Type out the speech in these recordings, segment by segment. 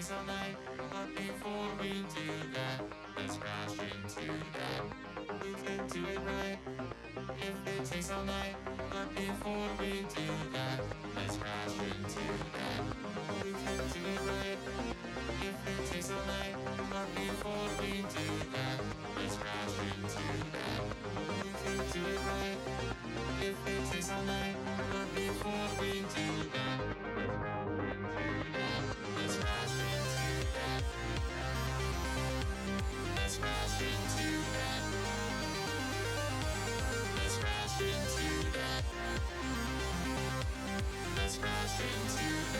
takes all night, but before we do that, let's crash into that. We can do it right. If it takes all night, but before we do that, let's crash into that. We can do it right. If it takes all night, but before we do that, let's crash into that. We can do it right. If it takes all night, but before we do that, let's crash into that. Let's crash into that. Let's crash into that. Let's crash into that.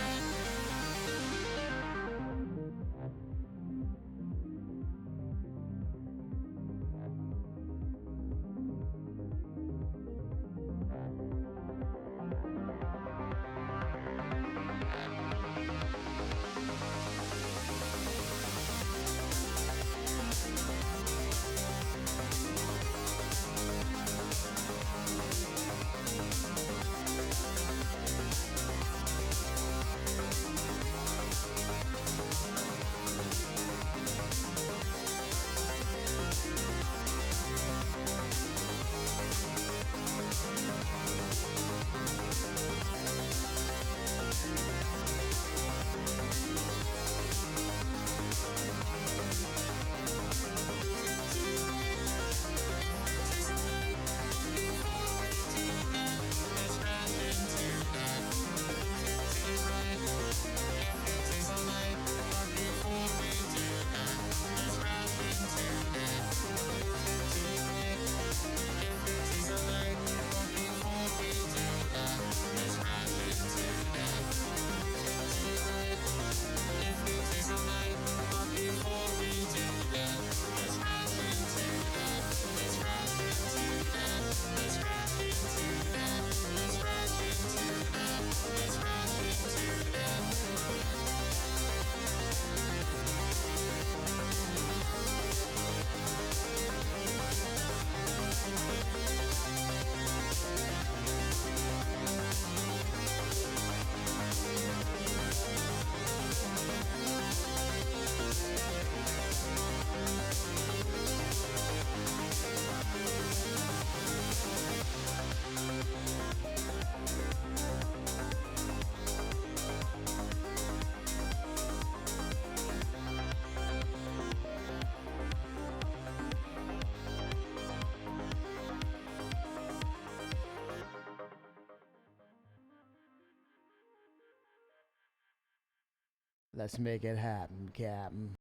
Let's make it happen, Captain.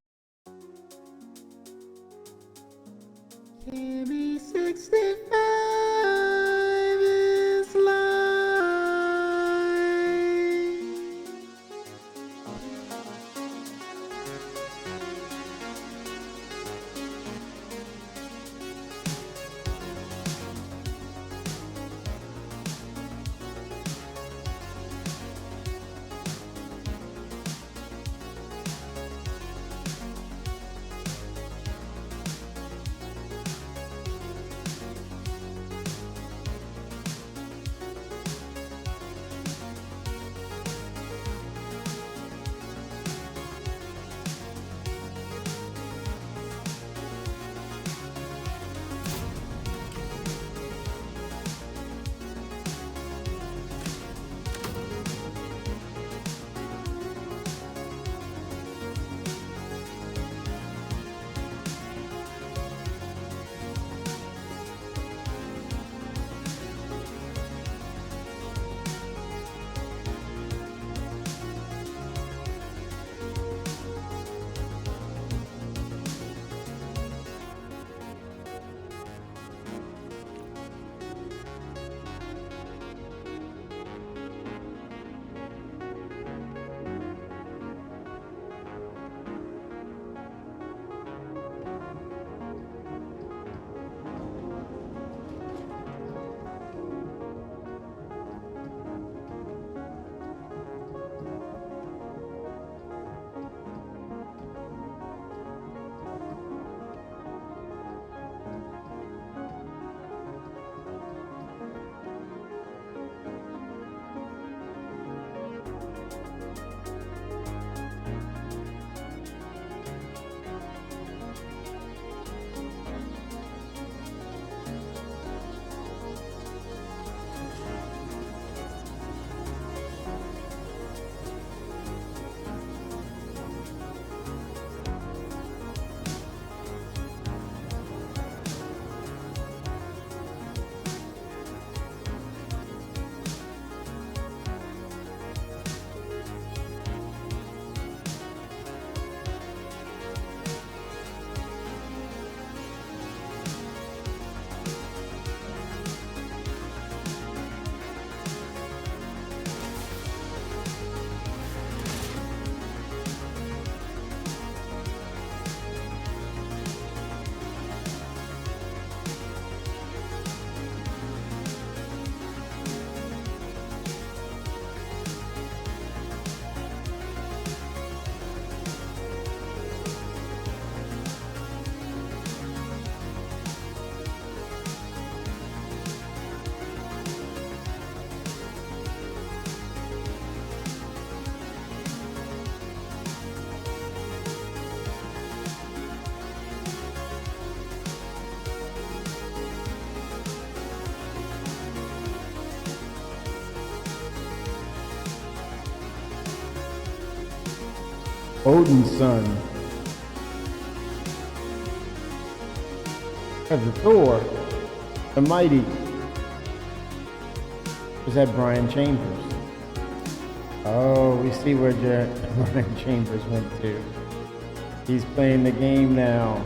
Kimmy 65 is live. Odin's son. That's the Thor. The Mighty. Was that Brian Chambers? Oh, we see where Brian Chambers went to. He's playing the game now.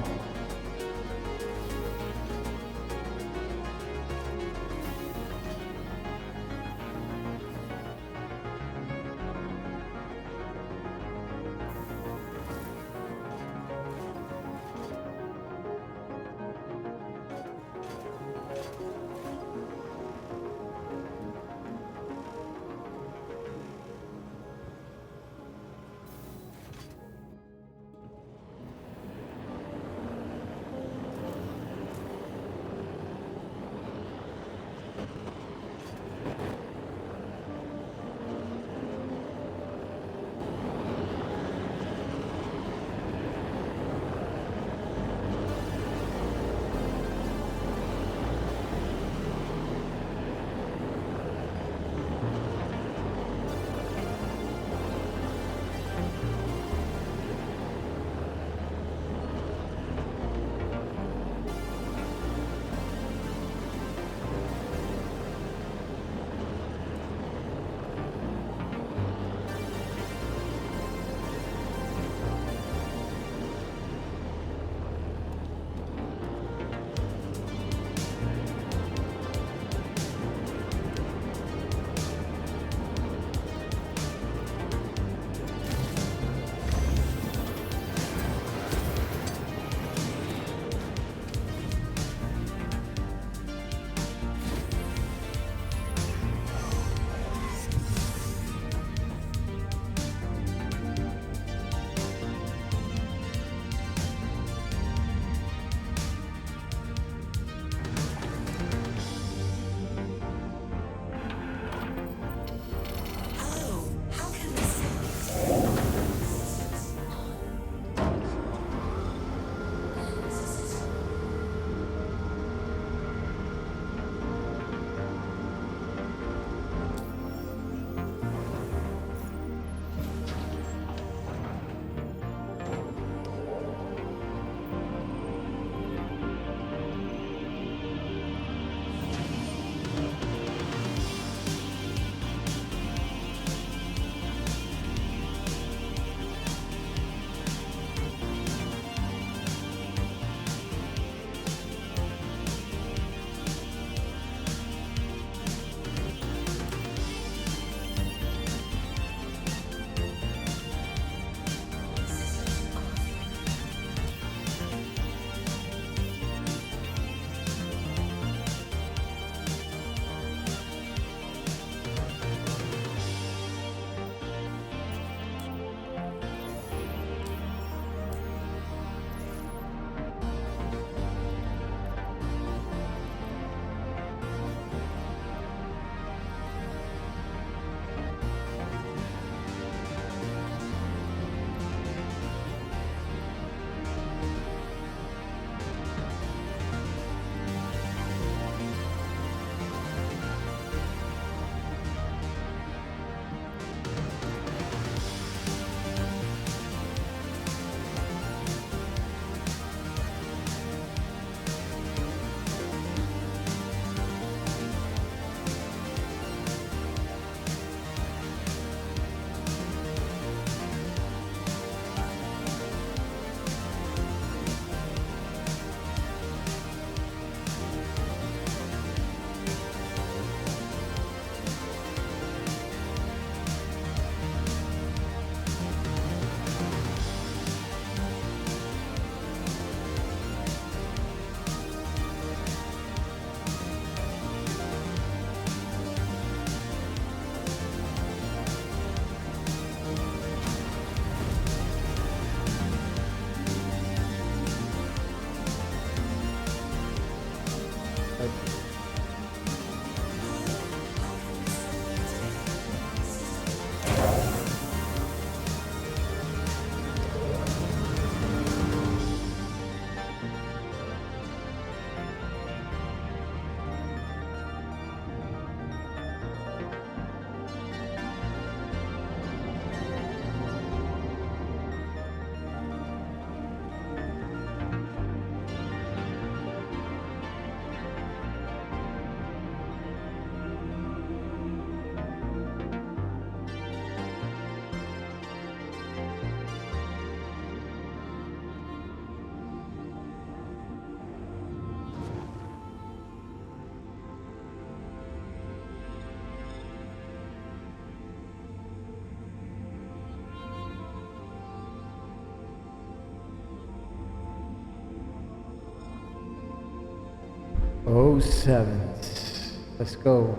Oh, sevens. Let's go.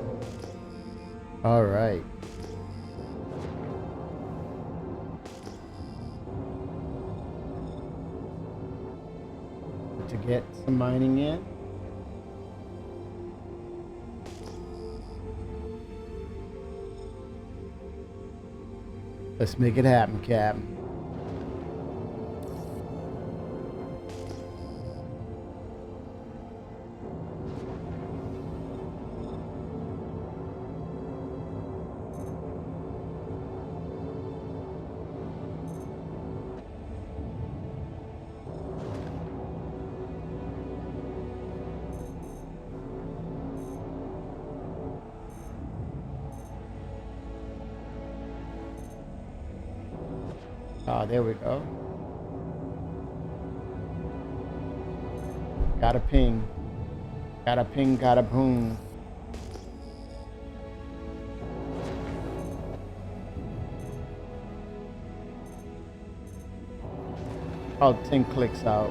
All right. To get some mining in. Let's make it happen, Captain. Oh, there we go. Got a ping. Got a ping, got a boom. About 10 clicks out.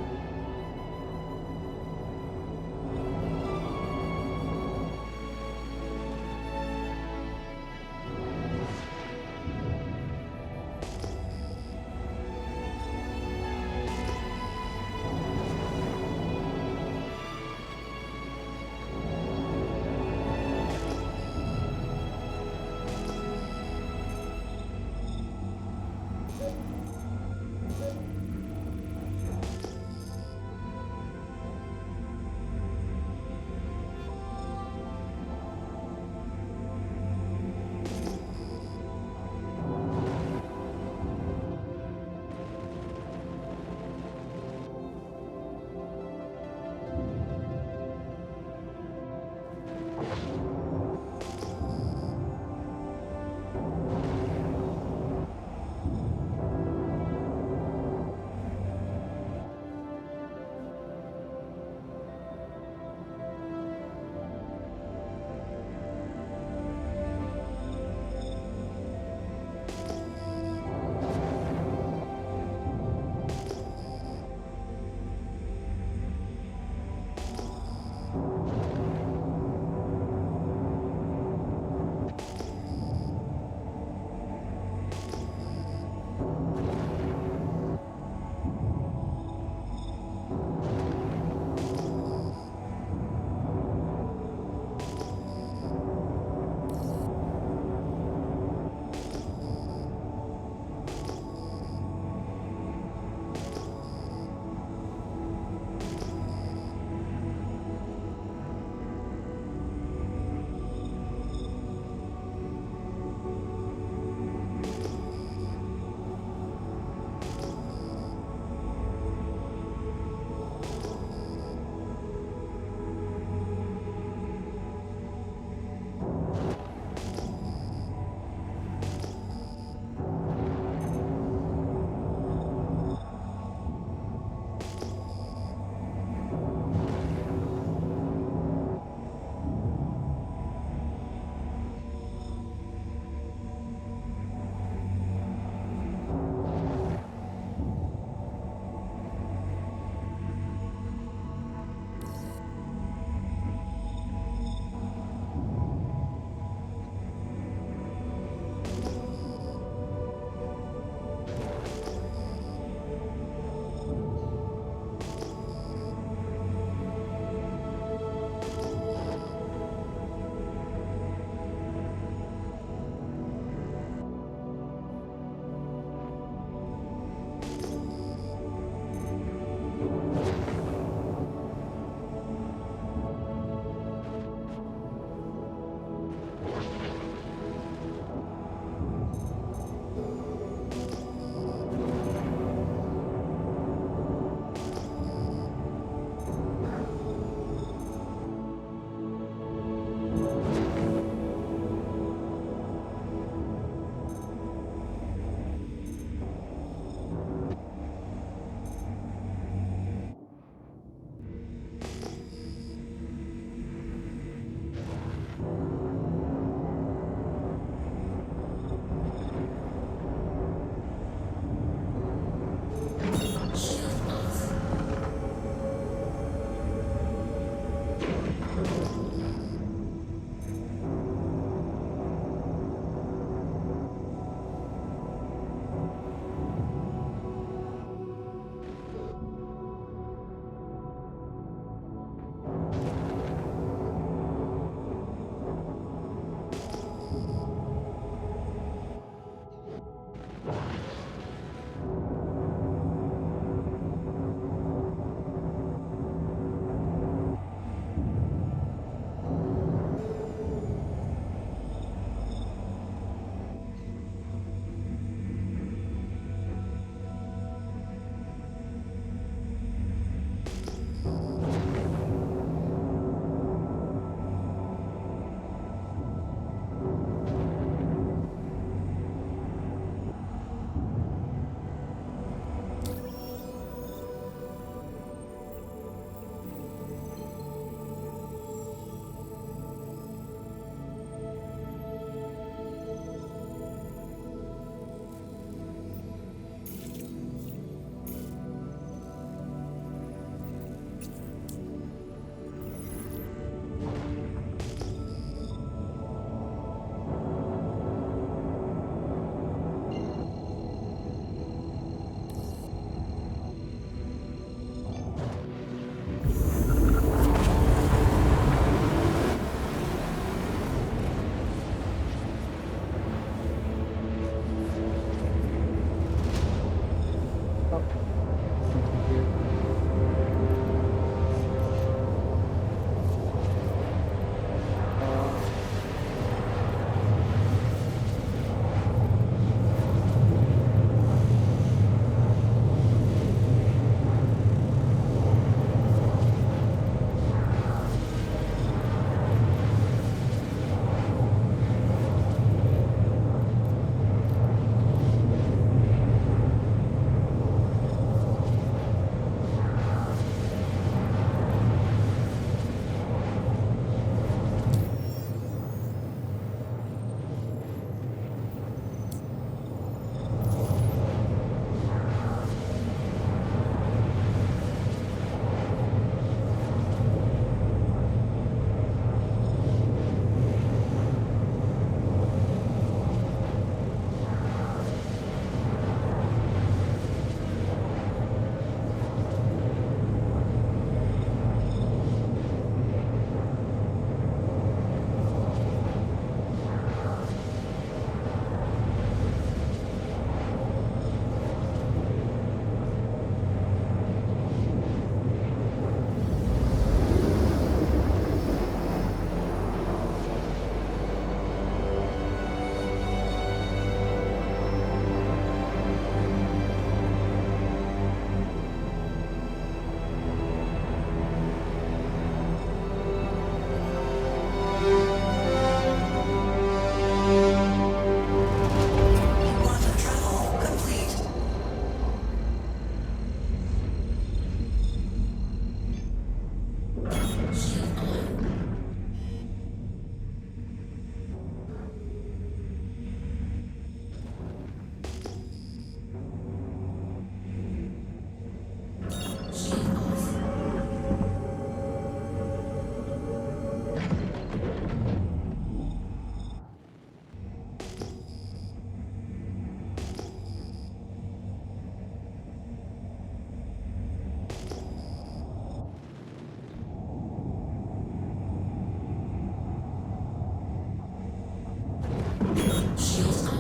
Shields on.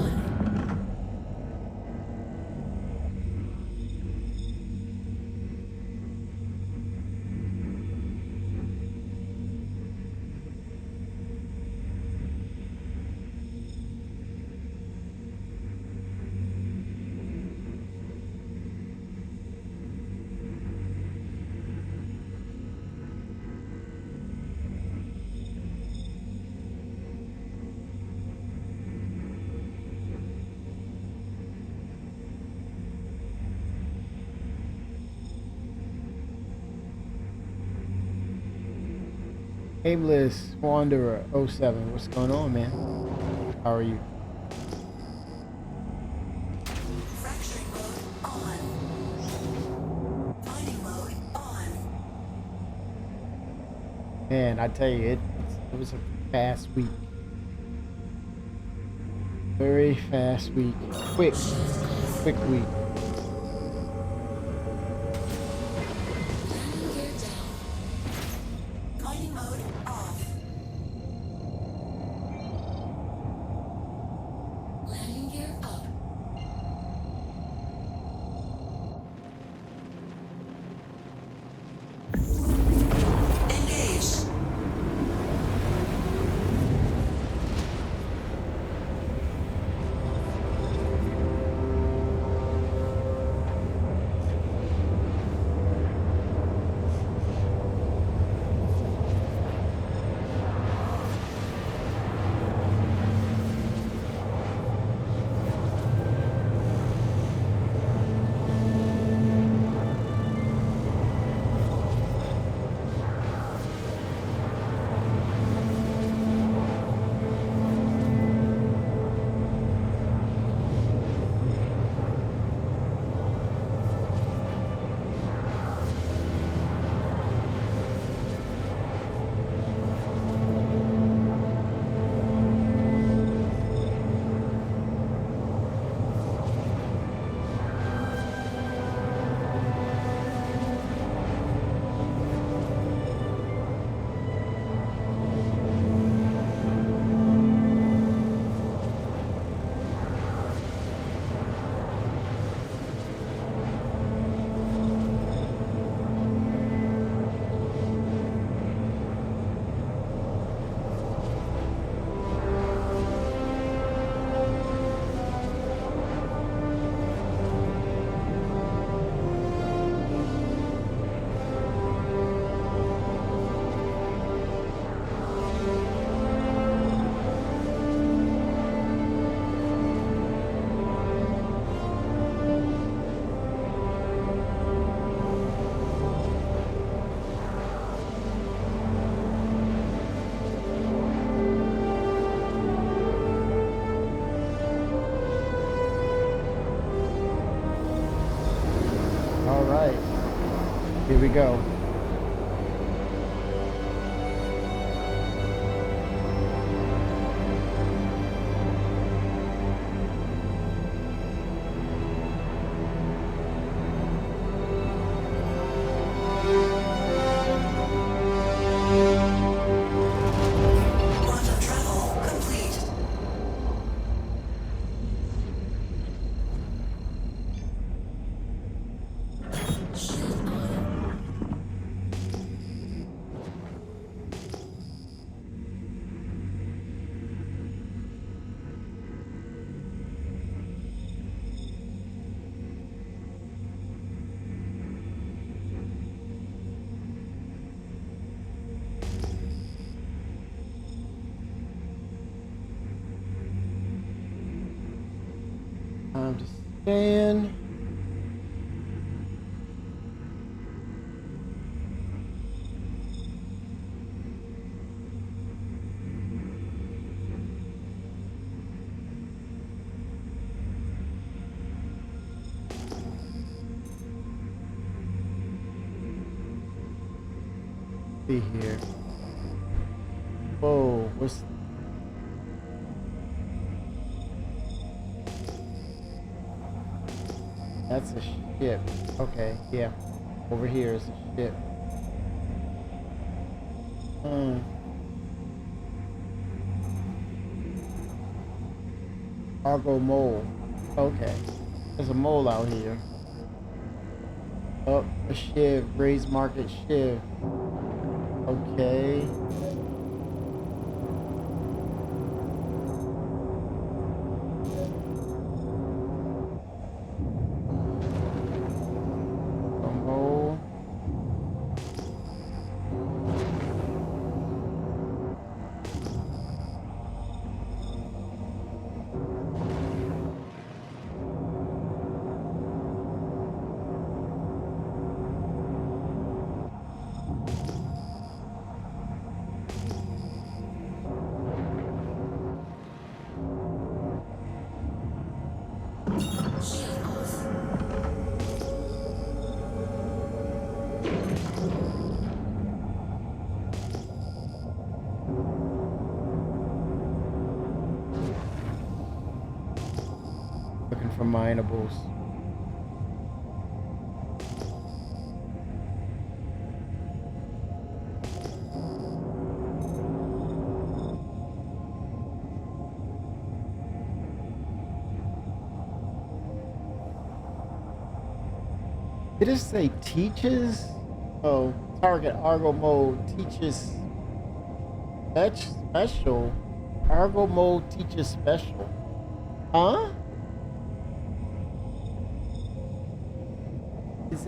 Aimless Wanderer '07. What's going on, man? How are you? Fracturing mode on. Mining mode on. Man, I tell you, it was a fast week. Very fast week. Quick week. Mining mode off. Landing gear up. Engaged. All right, here we go. Quantum travel complete. Shield on. Time to scan. See here. Whoa, what's that's a ship. Okay, yeah. Over here is a ship. Argo mole. Okay. There's a mole out here. Oh, a shiv. Gray's Market shiv. Okay. A mole. Looking for minables. Did it say teaches? Oh, target Argo mode teaches special. Argo mode teaches special. Huh? Is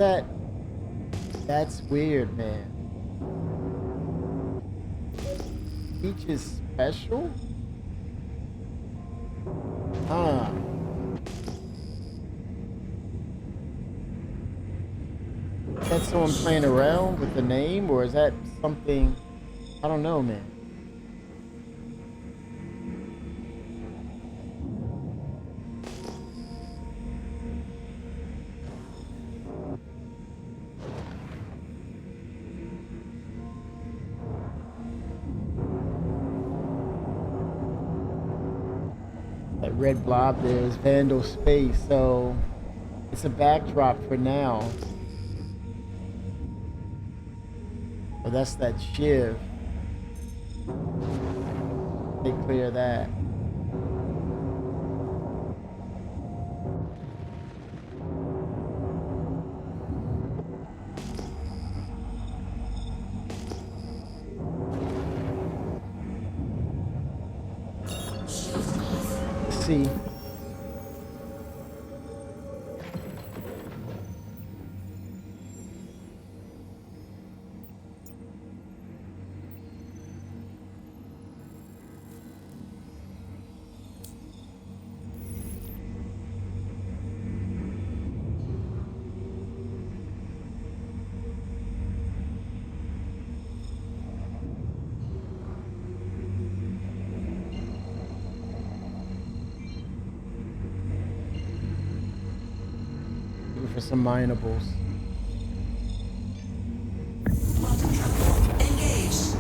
that's weird, man. Teaches special? Huh. Is that someone playing around with the name, or is that something? I don't know, man. That red blob there is Vandal Space, so it's a backdrop for now. Oh, that's that shiv. They clear that. Let's see. Looking for some minables. Engaged.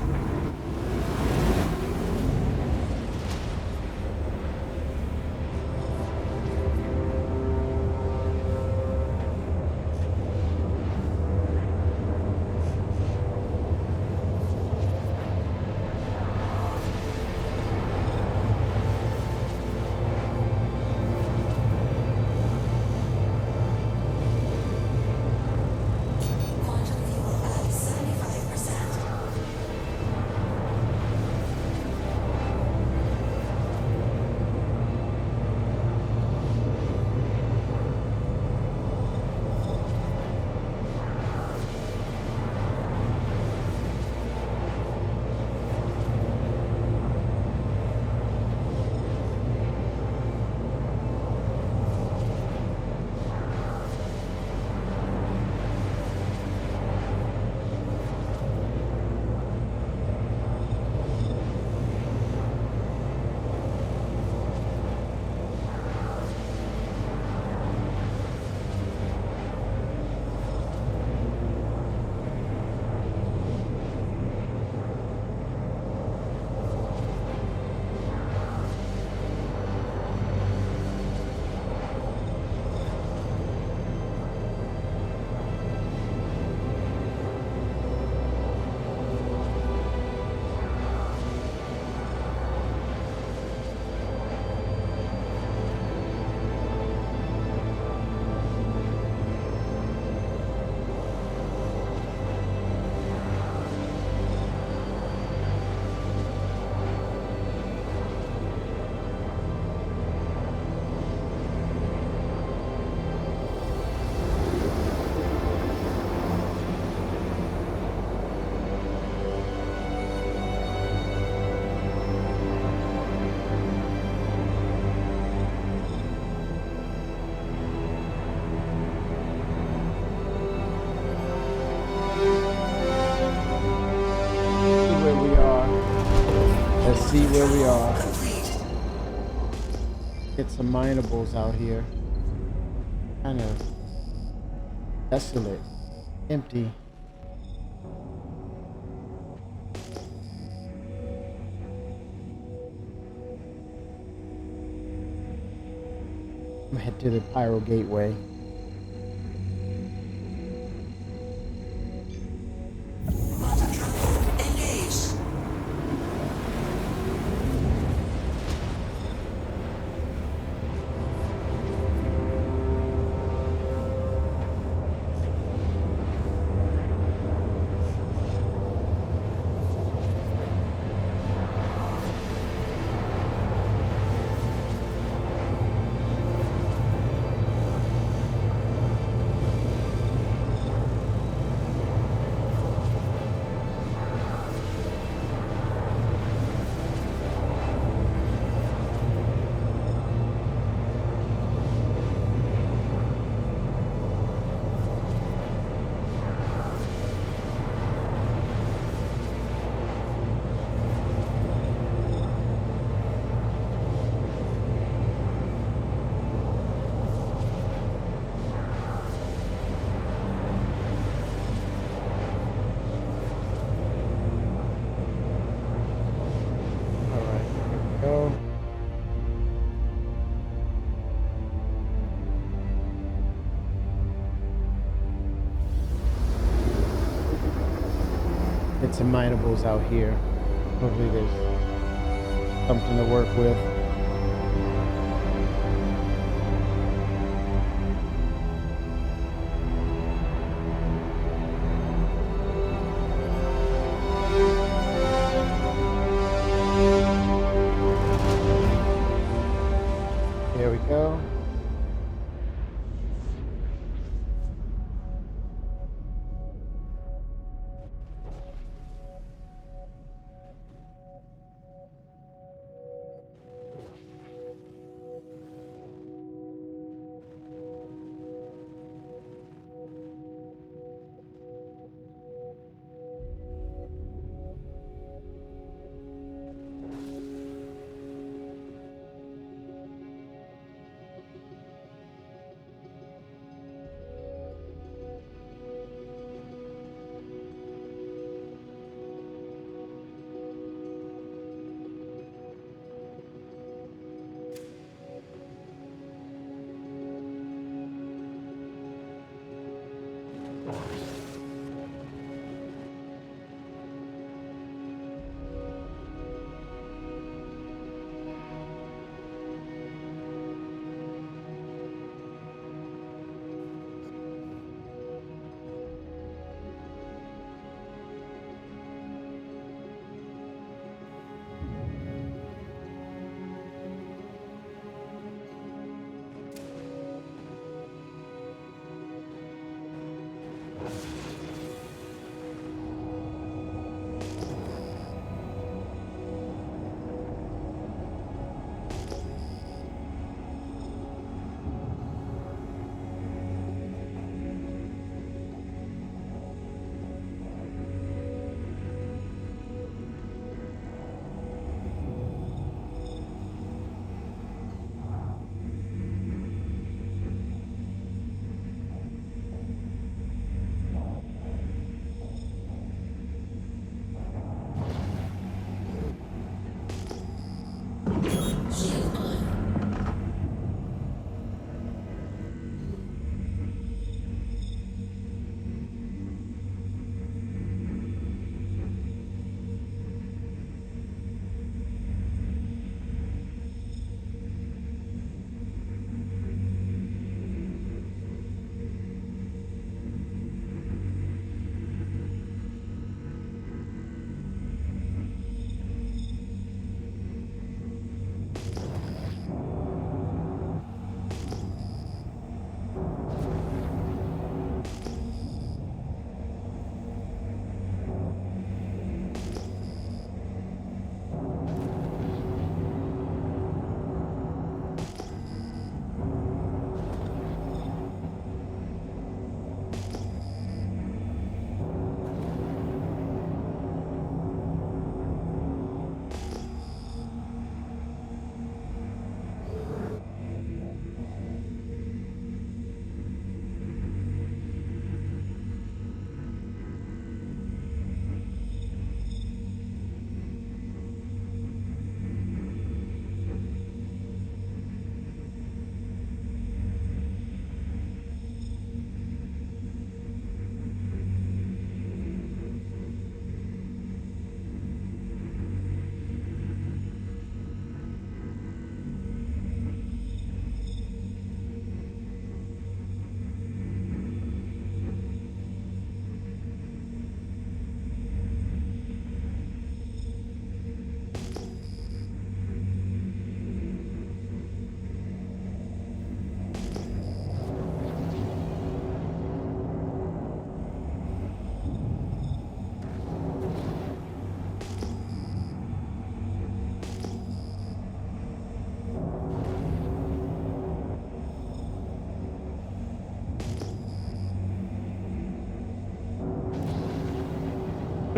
we are. Get some minables out here. Kind of desolate, empty. I'm gonna head to the Pyro Gateway. Get some minables out here. Hopefully there's something to work with. There we go.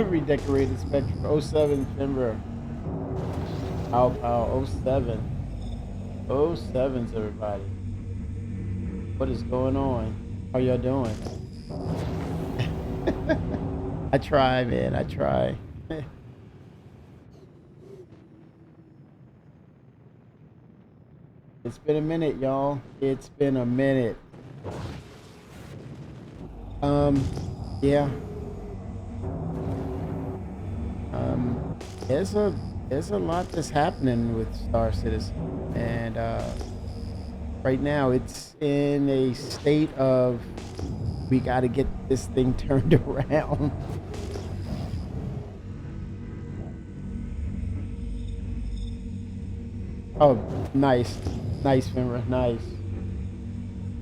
Redecorated Spectrum. oh 07 Finra. Pow 07. 07's everybody. What is going on? How y'all doing? I try, man. I try. It's been a minute, y'all. It's been a minute. Yeah. There's a lot that's happening with Star Citizen, and right now it's in a state of we got to get this thing turned around. Oh, nice, Finra, nice.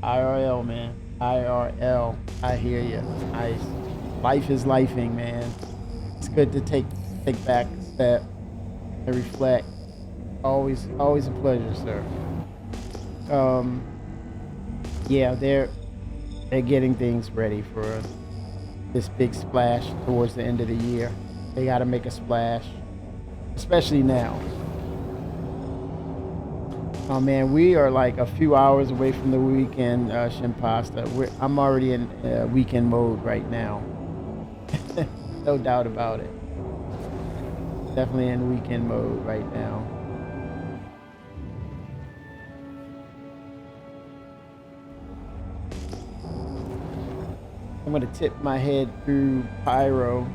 IRL, man, IRL. I hear you. Nice. Life is lifing, man. It's good to take back a step and reflect. Always a pleasure, sir. Yeah, they're getting things ready for this big splash towards the end of the year. They got to make a splash, especially now. Oh man, we are like a few hours away from the weekend, Shimpasta. I'm already in weekend mode right now. No doubt about it. Definitely in weekend mode right now. I'm gonna tip my head through Pyro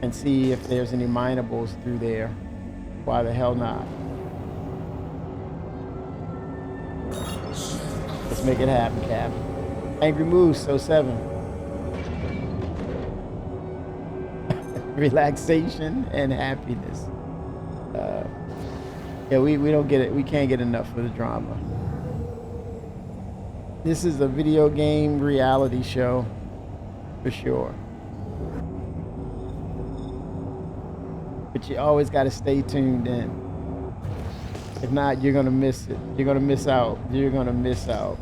and see if there's any minables through there. Why the hell not? Let's make it happen, Cap. Angry Moose 07. Relaxation and happiness. Yeah, we don't get it. We can't get enough of the drama. This is a video game reality show, for sure. But you always got to stay tuned in. If not, you're gonna miss it. You're gonna miss out. You're gonna miss out.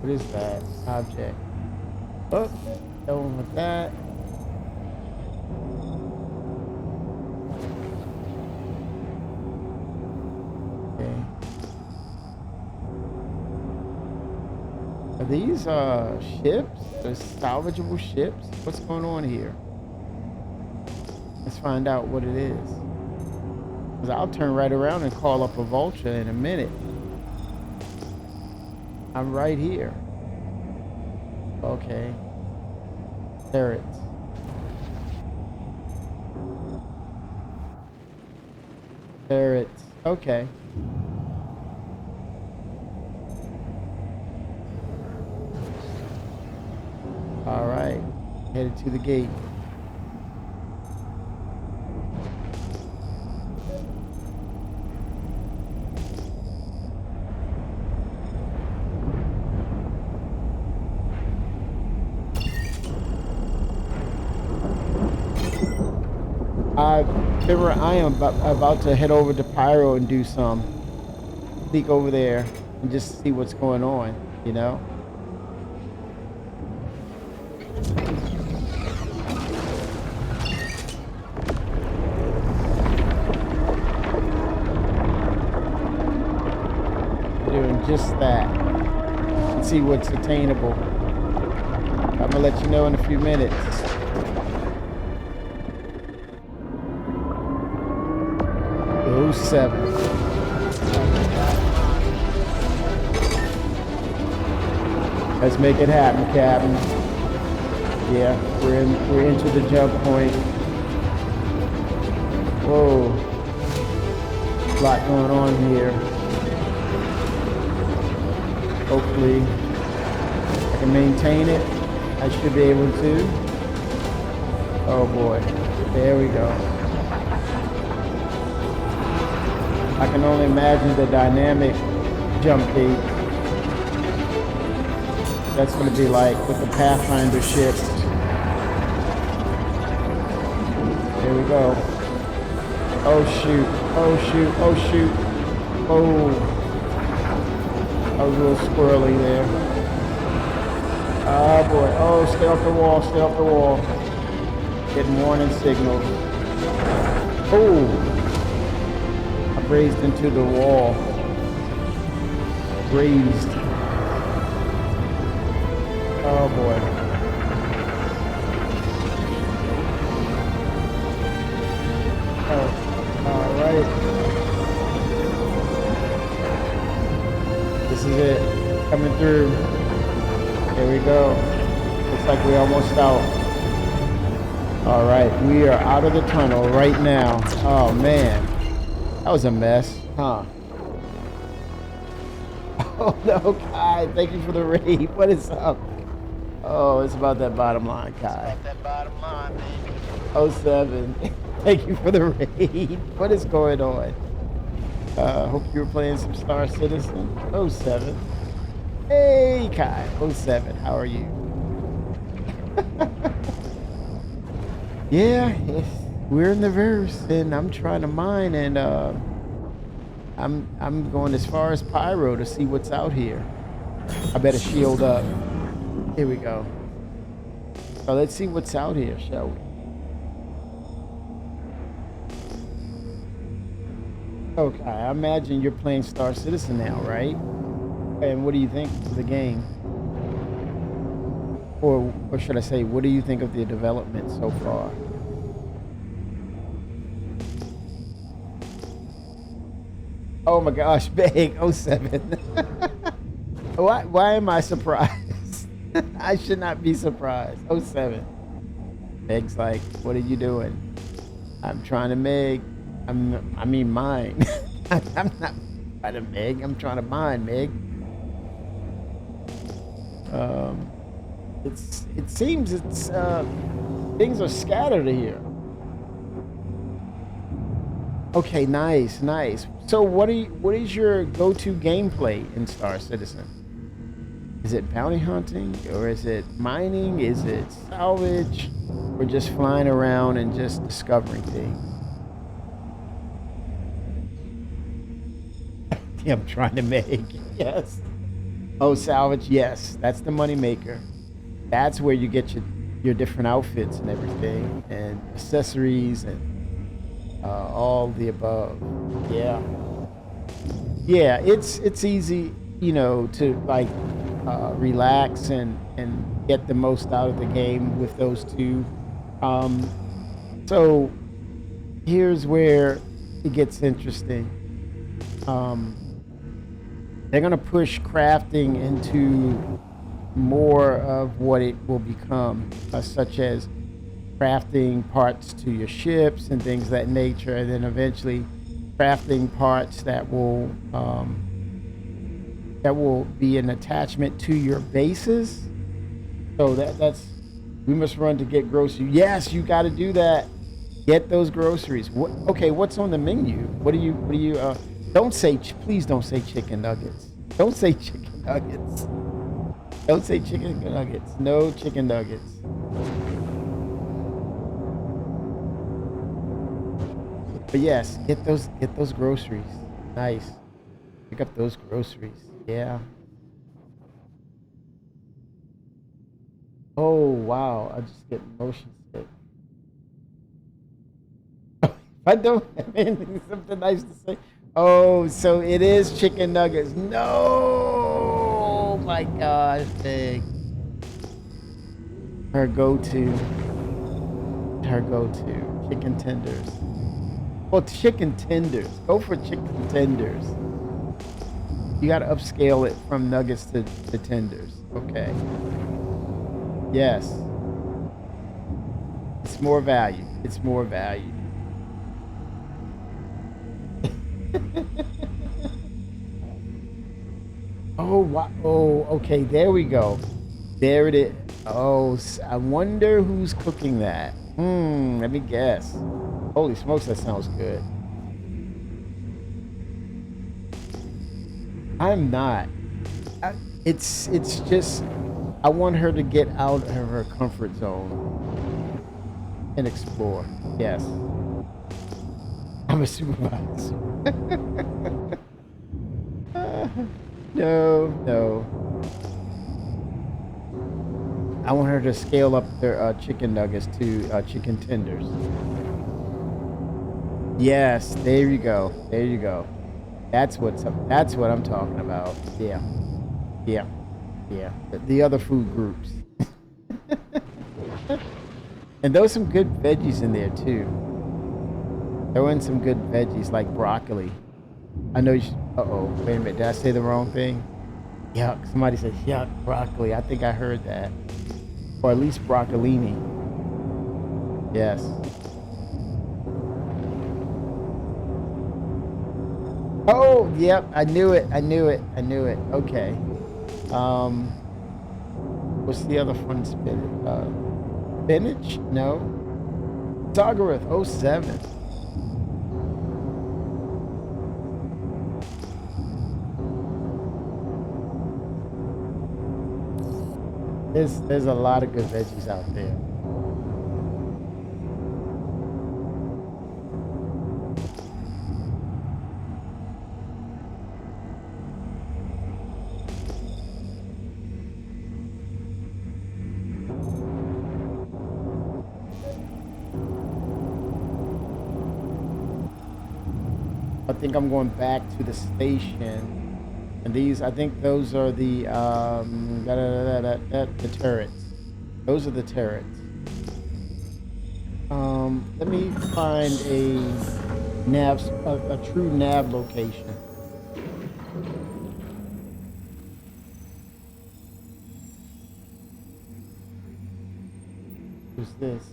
What is that object? Oh, going with that. Okay. Are these ships? They're salvageable ships? What's going on here? Let's find out what it is. Because I'll turn right around and call up a vulture in a minute. I'm right here. Okay. Turrets. Turrets. Okay. All right. Headed to the gate. I am about to head over to Pyro and do some. Sneak over there and just see what's going on, you know? Doing just that. And see what's attainable. I'm gonna let you know in a few minutes. Oh, 07. Let's make it happen, Captain. Yeah, we're into the jump point. Whoa. A lot going on here. Hopefully I can maintain it. I should be able to. Oh boy. There we go. I can only imagine the dynamic jump gate that's going to be like with the Pathfinder ship. There we go. Oh shoot, oh shoot, oh shoot. Oh. I was a little squirrely there. Oh boy. Oh, stay off the wall. Stay off the wall. Getting warning signals. Oh. I grazed into the wall. Grazed. Oh boy. Oh. All right. This is it. Coming through. Here we go. Looks like we're almost out. All right, we are out of the tunnel right now. Oh man, that was a mess, huh? Oh no, Kai, thank you for the raid. What is up? Oh, it's about that bottom line, Kai. That bottom line, baby. Oh 07. Thank you for the raid. What is going on? Hope you were playing some Star Citizen. Oh 07. Hey, Kai. Oh 07. How are you? Yeah, we're in the verse, and I'm trying to mine, and I'm going as far as Pyro to see what's out here. I better shield up. Here we go. So let's see what's out here, shall we? Okay, I imagine you're playing Star Citizen now, right? And what do you think of the game? Or should I say, what do you think of the development so far? Oh my gosh, Big 07. Why am I surprised? I should not be surprised. 07. Meg's like, what are you doing? I'm trying to make, I mean mine. I'm not trying to Meg, I'm trying to mine, Meg. It seems it's things are scattered here. Okay, nice. So what is your go-to gameplay in Star Citizen? Is it bounty hunting, or is it mining? Is it salvage, or just flying around and just discovering things? Yeah, I'm trying to make, yes. Oh, salvage, yes. That's the money maker. That's where you get your different outfits and everything, and accessories, and all the above. Yeah. It's easy, to like relax and get the most out of the game with those two. So here's where it gets interesting. They're gonna push crafting into more of what it will become, such as crafting parts to your ships and things of that nature, and then eventually crafting parts that will be an attachment to your bases. So that's we must run to get groceries. Yes, you got to do that. Get those groceries. Okay, what's on the menu? What do you? Please don't say chicken nuggets. Don't say chicken nuggets. Don't say chicken nuggets. No chicken nuggets. But yes, get those groceries. Nice. Pick up those groceries. Yeah. Oh wow, I just get motion sick. I don't have anything, something nice to say. Oh, so it is chicken nuggets. No, my gosh, Big. Her go-to. Chicken tenders. Well, chicken tenders. Go for chicken tenders. You gotta upscale it from nuggets to tenders. Okay. Yes. It's more value. Oh, wow. Oh, okay. There we go. There it is. Oh, I wonder who's cooking that. Let me guess. Holy smokes, that sounds good. I'm not. It's just, I want her to get out of her comfort zone and explore. Yes. I'm a supervisor. No, no. I want her to scale up their chicken nuggets to chicken tenders. Yes, there you go. There you go. That's what's up. That's what I'm talking about. Yeah. Yeah. Yeah. The other food groups. And there was some good veggies in there too. There were some good veggies like broccoli. I know you uh-oh. Wait a minute. Did I say the wrong thing? Yuck. Somebody said yuck, broccoli. I think I heard that. Or at least broccolini. Yes. Oh, yep. I knew it. I knew it. I knew it. Okay. What's the other fun spinach? Spinach? No. Zargaroth 07. There's a lot of good veggies out there. I think I'm going back to the station. And these, I think those are the the turrets. Those are the turrets. Let me find a true nav location. Who's this?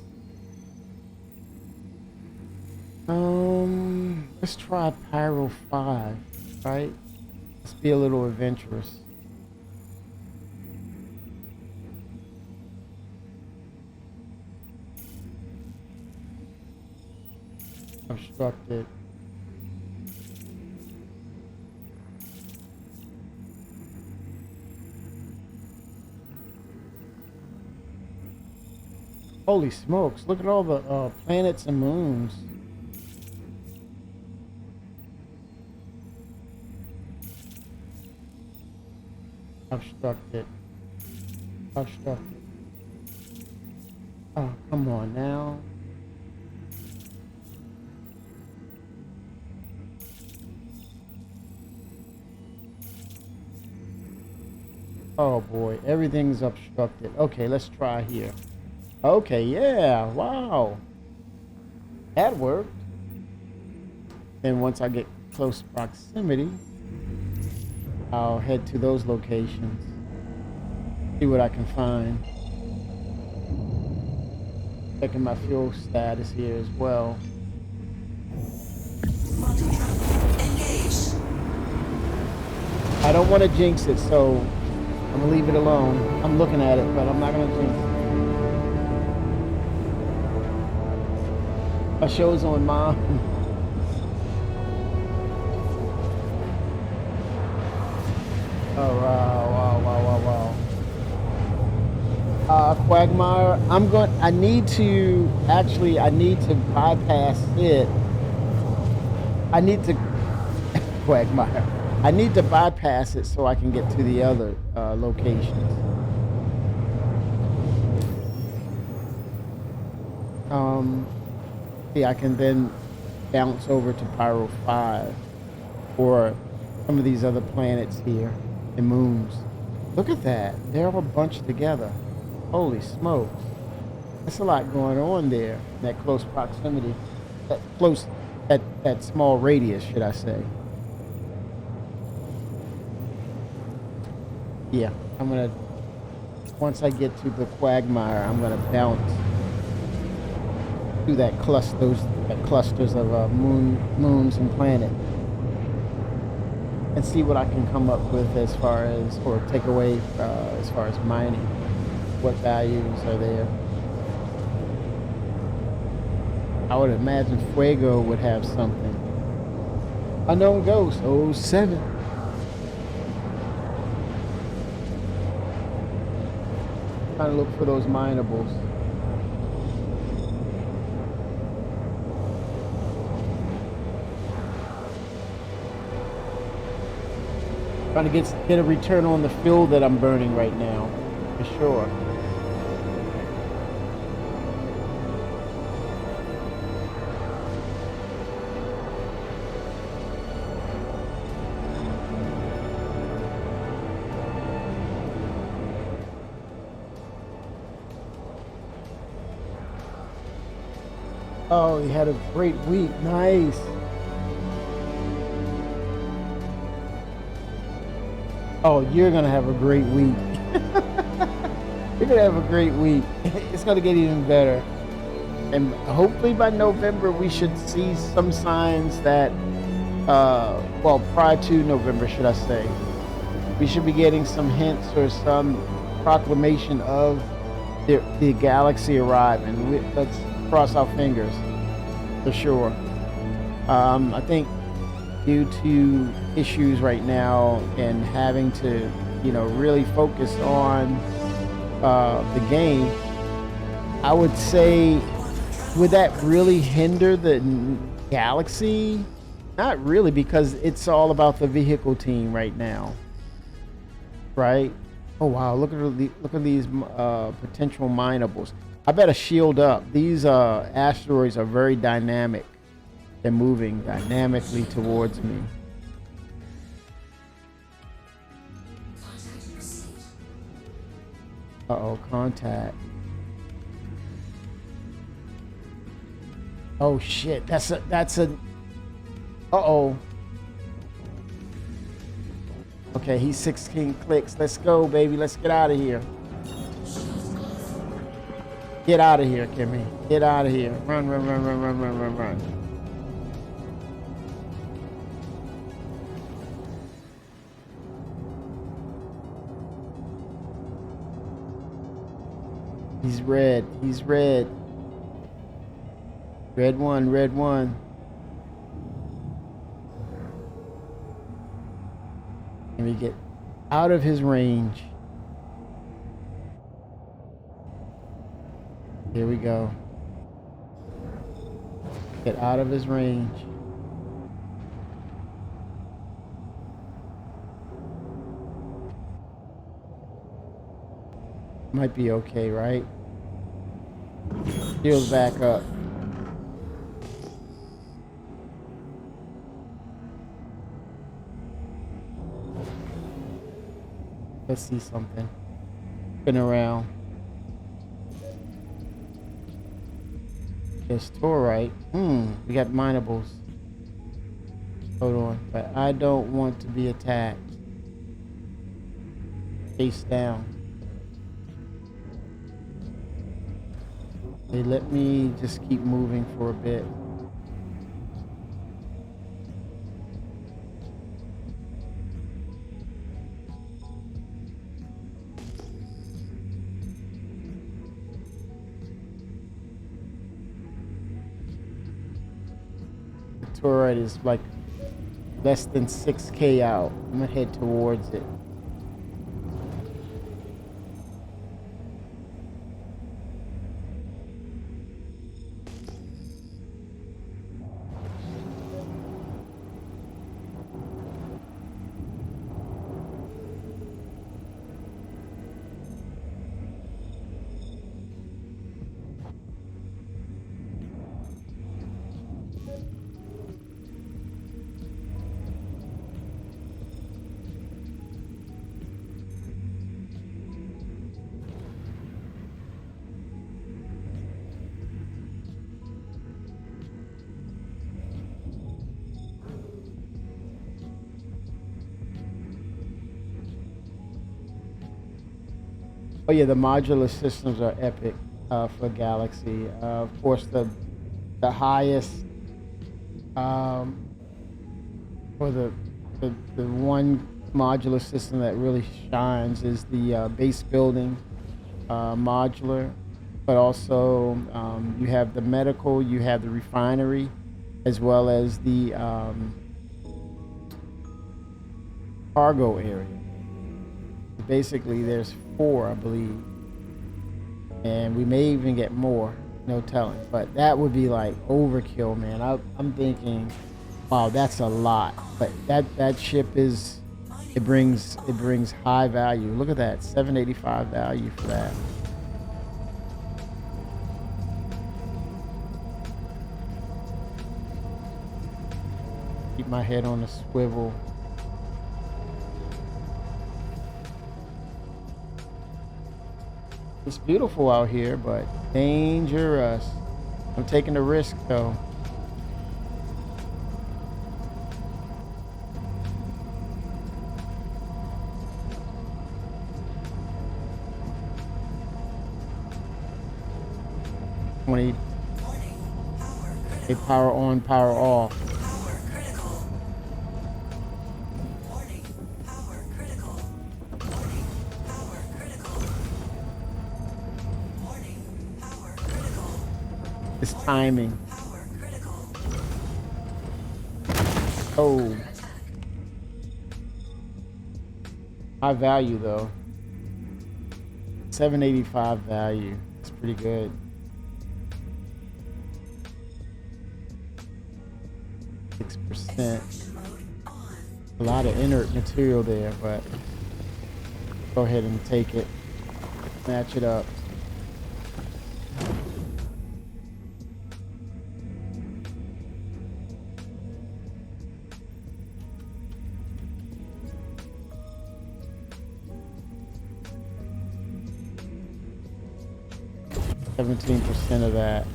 Let's try Pyro 5, right? Let's be a little adventurous. Obstructed. Holy smokes, look at all the planets and moons. Obstructed. Obstructed. Oh, come on now. Oh boy, everything's obstructed. Okay, let's try here. Okay, yeah, wow. That worked. And once I get close proximity, I'll head to those locations. See what I can find. Checking my fuel status here as well. I don't want to jinx it, so I'm gonna leave it alone. I'm looking at it, but I'm not gonna jinx it. A show's on Mom. Oh wow. Quagmire, I need to bypass it. Quagmire. I need to bypass it so I can get to the other locations. I can then bounce over to Pyro 5 or some of these other planets here and moons. Look at that. They're all bunched together. Holy smokes. That's a lot going on there in that close proximity. That small radius, should I say. Yeah, once I get to the Quagmire, I'm gonna bounce to that clusters of moons and planets, and see what I can come up with as far as, or take away as far as mining. What values are there? I would imagine Fuego would have something. Unknown Ghost 07. Trying to look for those minables. Trying to get a return on the fuel that I'm burning right now, for sure. Oh, he had a great week. Nice. Oh, you're gonna have a great week. You're gonna have a great week. It's gonna get even better. And hopefully by November we should see some signs that, well, prior to November, should I say, we should be getting some hints or some proclamation of the galaxy arriving. Let's cross our fingers for sure. I think due to issues right now and having to, really focus on the game, I would say, would that really hinder the galaxy? Not really, because it's all about the vehicle team right now, right? Oh wow, look at these potential minables. I better shield up. These asteroids are very dynamic. They're moving dynamically towards me. Uh-oh, contact. Oh shit, that's a uh-oh. Okay, he's 16 clicks. Let's go, baby. Let's get out of here. Get out of here, Kimmy. Get out of here. Run, run, run, run, run, run, run, run. He's red. He's red. Red one, red one. Let me get out of his range. Here we go. Get out of his range. Might be okay, right? Heals back up. Let's see something. Spin around. There's Torite. We got minables. Hold on. But I don't want to be attacked. Face down. They let me just keep moving for a bit. The Torite is like less than 6K out. I'm gonna head towards it. Oh yeah, the modular systems are epic for Galaxy. Of course, the highest, or the one modular system that really shines is the base building modular, but also you have the medical, you have the refinery, as well as the cargo area. Basically, there's 4, I believe, and we may even get more, no telling. But that would be like overkill, man. I'm thinking, wow, that's a lot. But that ship is it brings high value. Look at that, 785 value for that. Keep my head on a swivel. It's beautiful out here, but dangerous. I'm taking the risk though. A power on, power off. It's timing. Oh. High value though. 785 value. It's pretty good. A lot of inert material there, but go ahead and take it. Match it up. %, of that.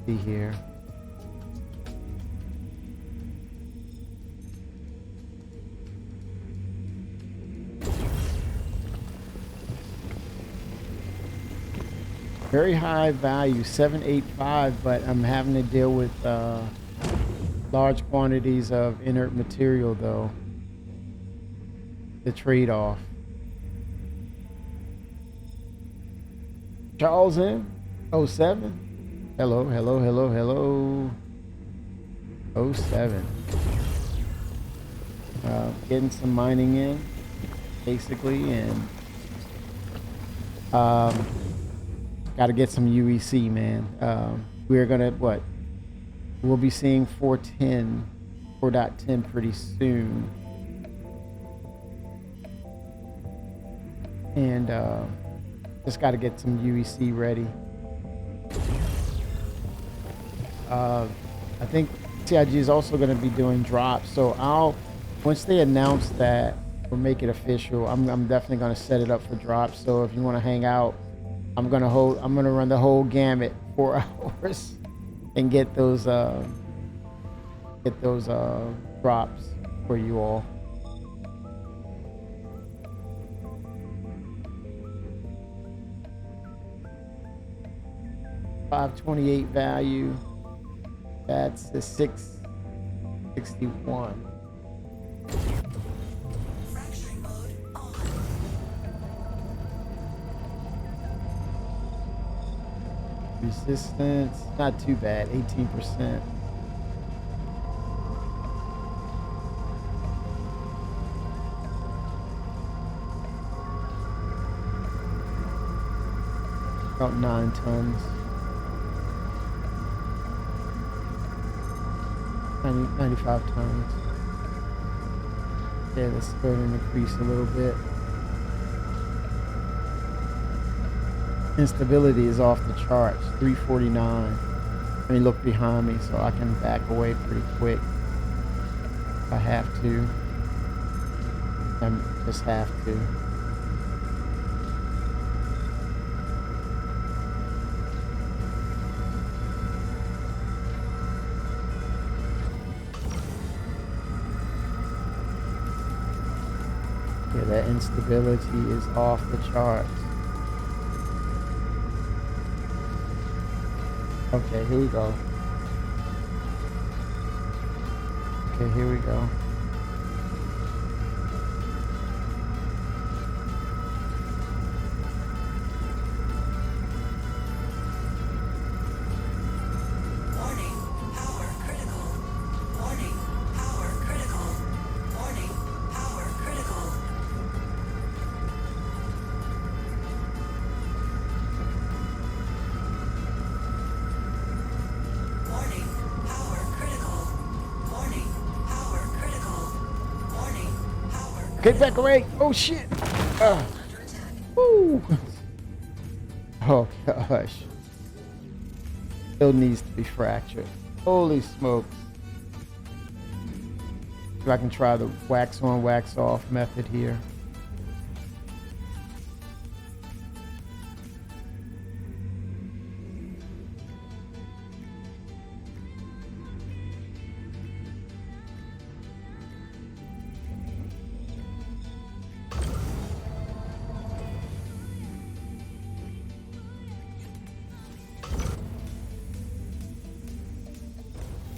See here. Very high value, 785, but I'm having to deal with large quantities of inert material though. The trade-off. Charles in 07. Hello, hello, hello, hello. 07. Getting some mining in, basically, and got to get some UEC, man. We're gonna we'll be seeing 4.10 pretty soon, and just got to get some UEC ready. I think CIG is also going to be doing drops, so once they announce that or make it official, I'm definitely going to set it up for drops. So if you want to hang out, I'm going to run the whole gamut, 4 hours, and get those drops for you all. $528 value. That's the 661. Fracturing mode on. Resistance, not too bad, 18%. About 9 tons. 95 tons. Yeah, let's go ahead and increase a little bit. Instability is off the charts, 349. Let me look behind me so I can back away pretty quick if I have to. I just have to. Yeah, that instability is off the charts. Okay, here we go. Okay, here we go. Warning, power critical. Warning, power critical. Warning, power critical. Get back away. Oh, shit. Woo. Oh, gosh. Still needs to be fractured. Holy smokes. If I can try the wax on, wax off method here.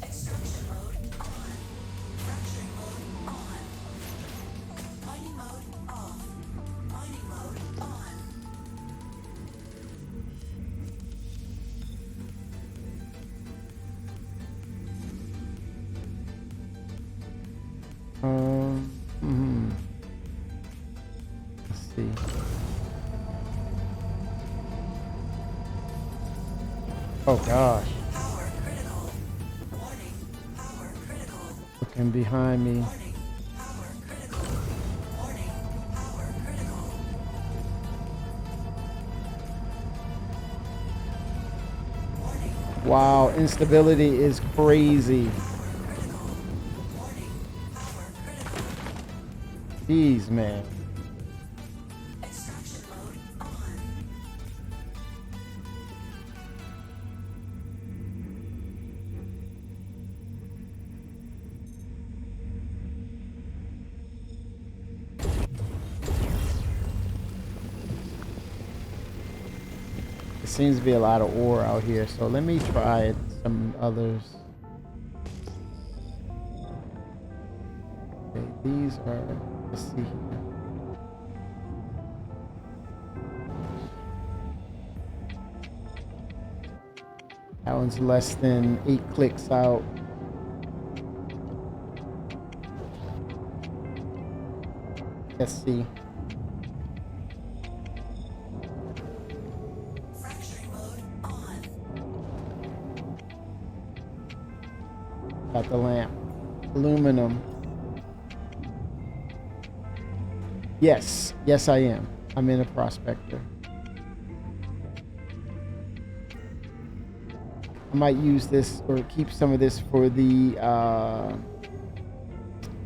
Extraction mode on. Fracturing mode on. Mining mode off. Mining mode on. Mhm. Let's see. Oh gosh. Power critical. Warning. Power critical. Looking behind me. Warning. Power critical. Warning. Power critical. Warning. Wow, instability is crazy. Warning. Power critical. Jeez, man. Extraction mode on. There seems to be a lot of ore out here, so let me try some others. Okay, these are, let's see here. That one's less than 8 clicks out. Let's see. Fracturing mode on. Got the lamp. Aluminum. Yes. Yes, I am. I'm in a prospector. I might use this or keep some of this for the,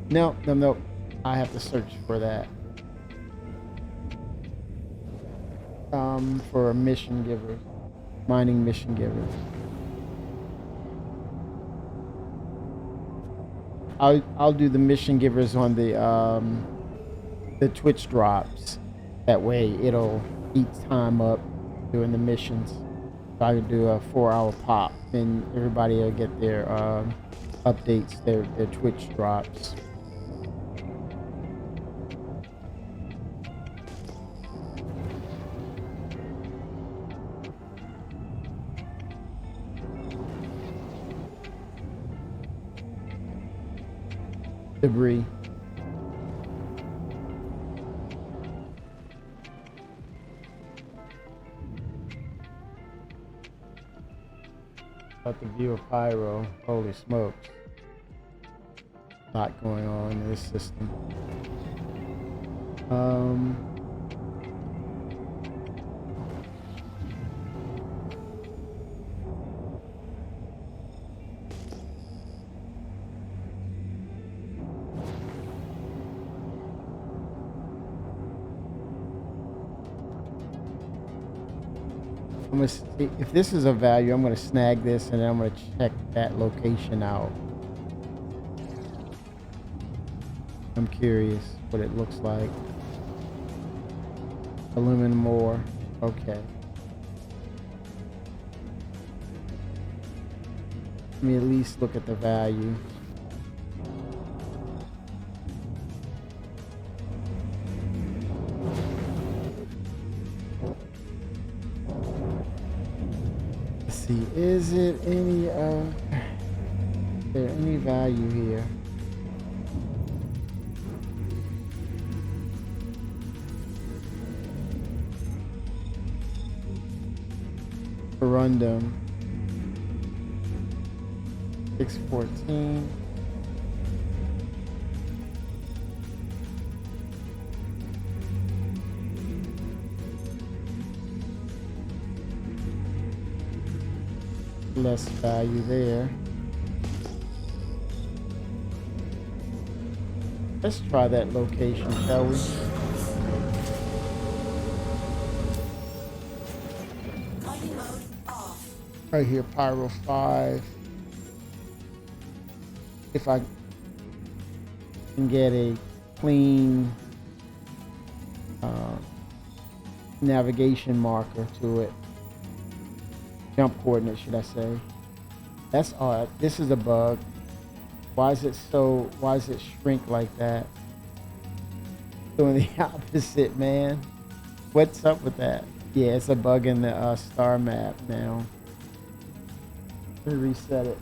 no. I have to search for that. For a mission giver. Mining mission giver. I'll do the mission givers on the Twitch drops. That way it'll eat time up doing the missions. So I could do a 4-hour pop and everybody will get their updates, their Twitch drops. Debris. About the view of pyro. Holy smokes. A lot going on in this system. I'm gonna see if this is a value. I'm gonna snag this and then I'm gonna check that location out. I'm curious what it looks like. Aluminum ore. Okay. Let me at least look at the value. See, is it any is there any value here? Corundum 614. less value there. Let's try that location, shall we? Mining mode off. Right here, Pyro 5. If I can get a clean navigation marker to it. Jump coordinate, should I say. That's odd. This is a bug. Why is it shrink like that? Doing the opposite, man. What's up with that? Yeah, it's a bug in the star map now. Let me reset it.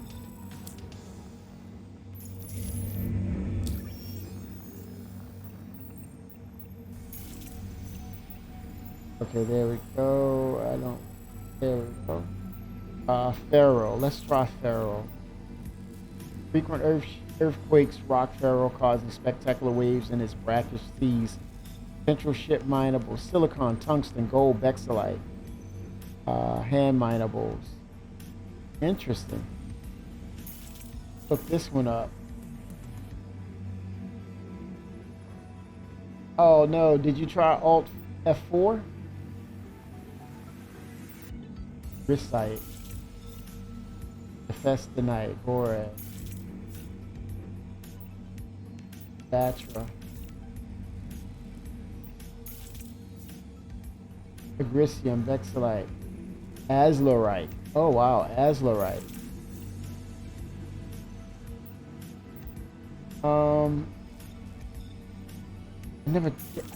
Okay, there we go. There we go. Pharaoh. Let's try Pharaoh. Frequent earthquakes rock Pharaoh, causing spectacular waves in its brackish seas. Central ship minables, silicon, tungsten, gold, bexelite. Hand minables. Interesting. Look this one up. Oh no, did you try Alt F4? Recite. Festinite, Boreas. Batra. Agricium, Bexelite. Azlerite. Oh wow, Azlerite.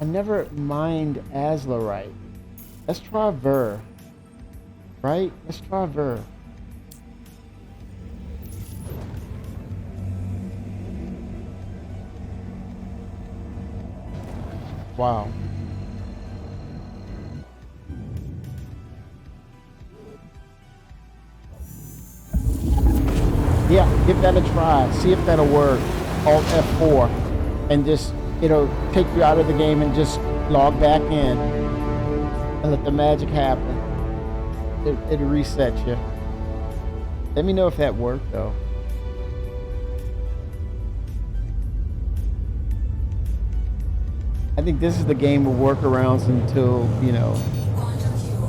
I never mined Azlerite. Let's try Ver. Right? Let's try Ver. Wow. Yeah, give that a try. See if that'll work. Alt F4. And just, it'll take you out of the game and just log back in. And let the magic happen. It'll reset you. Let me know if that worked though. I think this is the game of workarounds until, you know,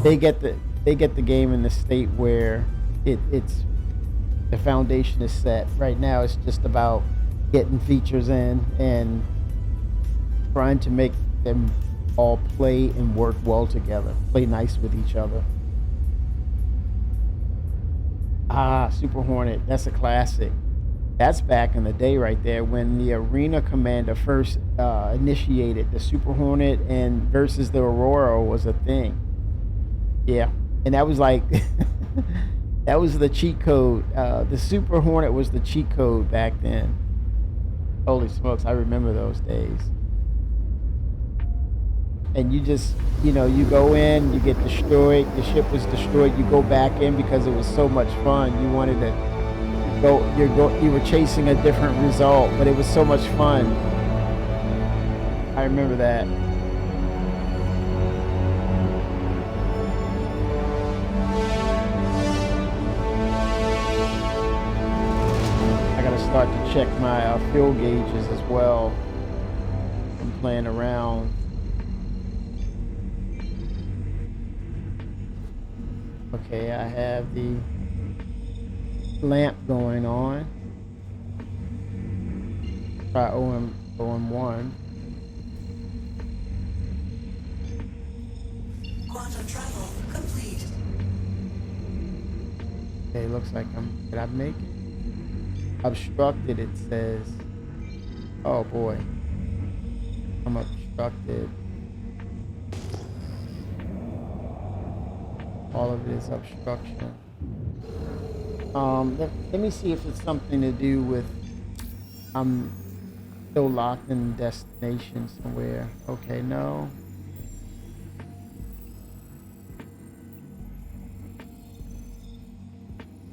they get the game in the state where it's the foundation is set. Right now it's just about getting features in and trying to make them all play and work well together, play nice with each other. Ah, Super Hornet, that's a classic. That's back in the day right there when the Arena Commander first initiated the Super Hornet and versus the Aurora was a thing. Yeah, and that was like, that was the cheat code. The Super Hornet was the cheat code back then. Holy smokes, I remember those days. And you just, you know, you go in, you get destroyed, the ship was destroyed, you go back in because it was so much fun. You wanted to you were chasing a different result, but it was so much fun. I remember that. I gotta start to check my fuel gauges as well. I'm playing around. Okay, I have the lamp going on. Try OM1. Quantum travel complete. Okay, looks like did I make it? Obstructed, it says. Oh boy. I'm obstructed. All of it is obstruction. Let me see if it's something to do with I'm still locked in destination somewhere. Okay, no.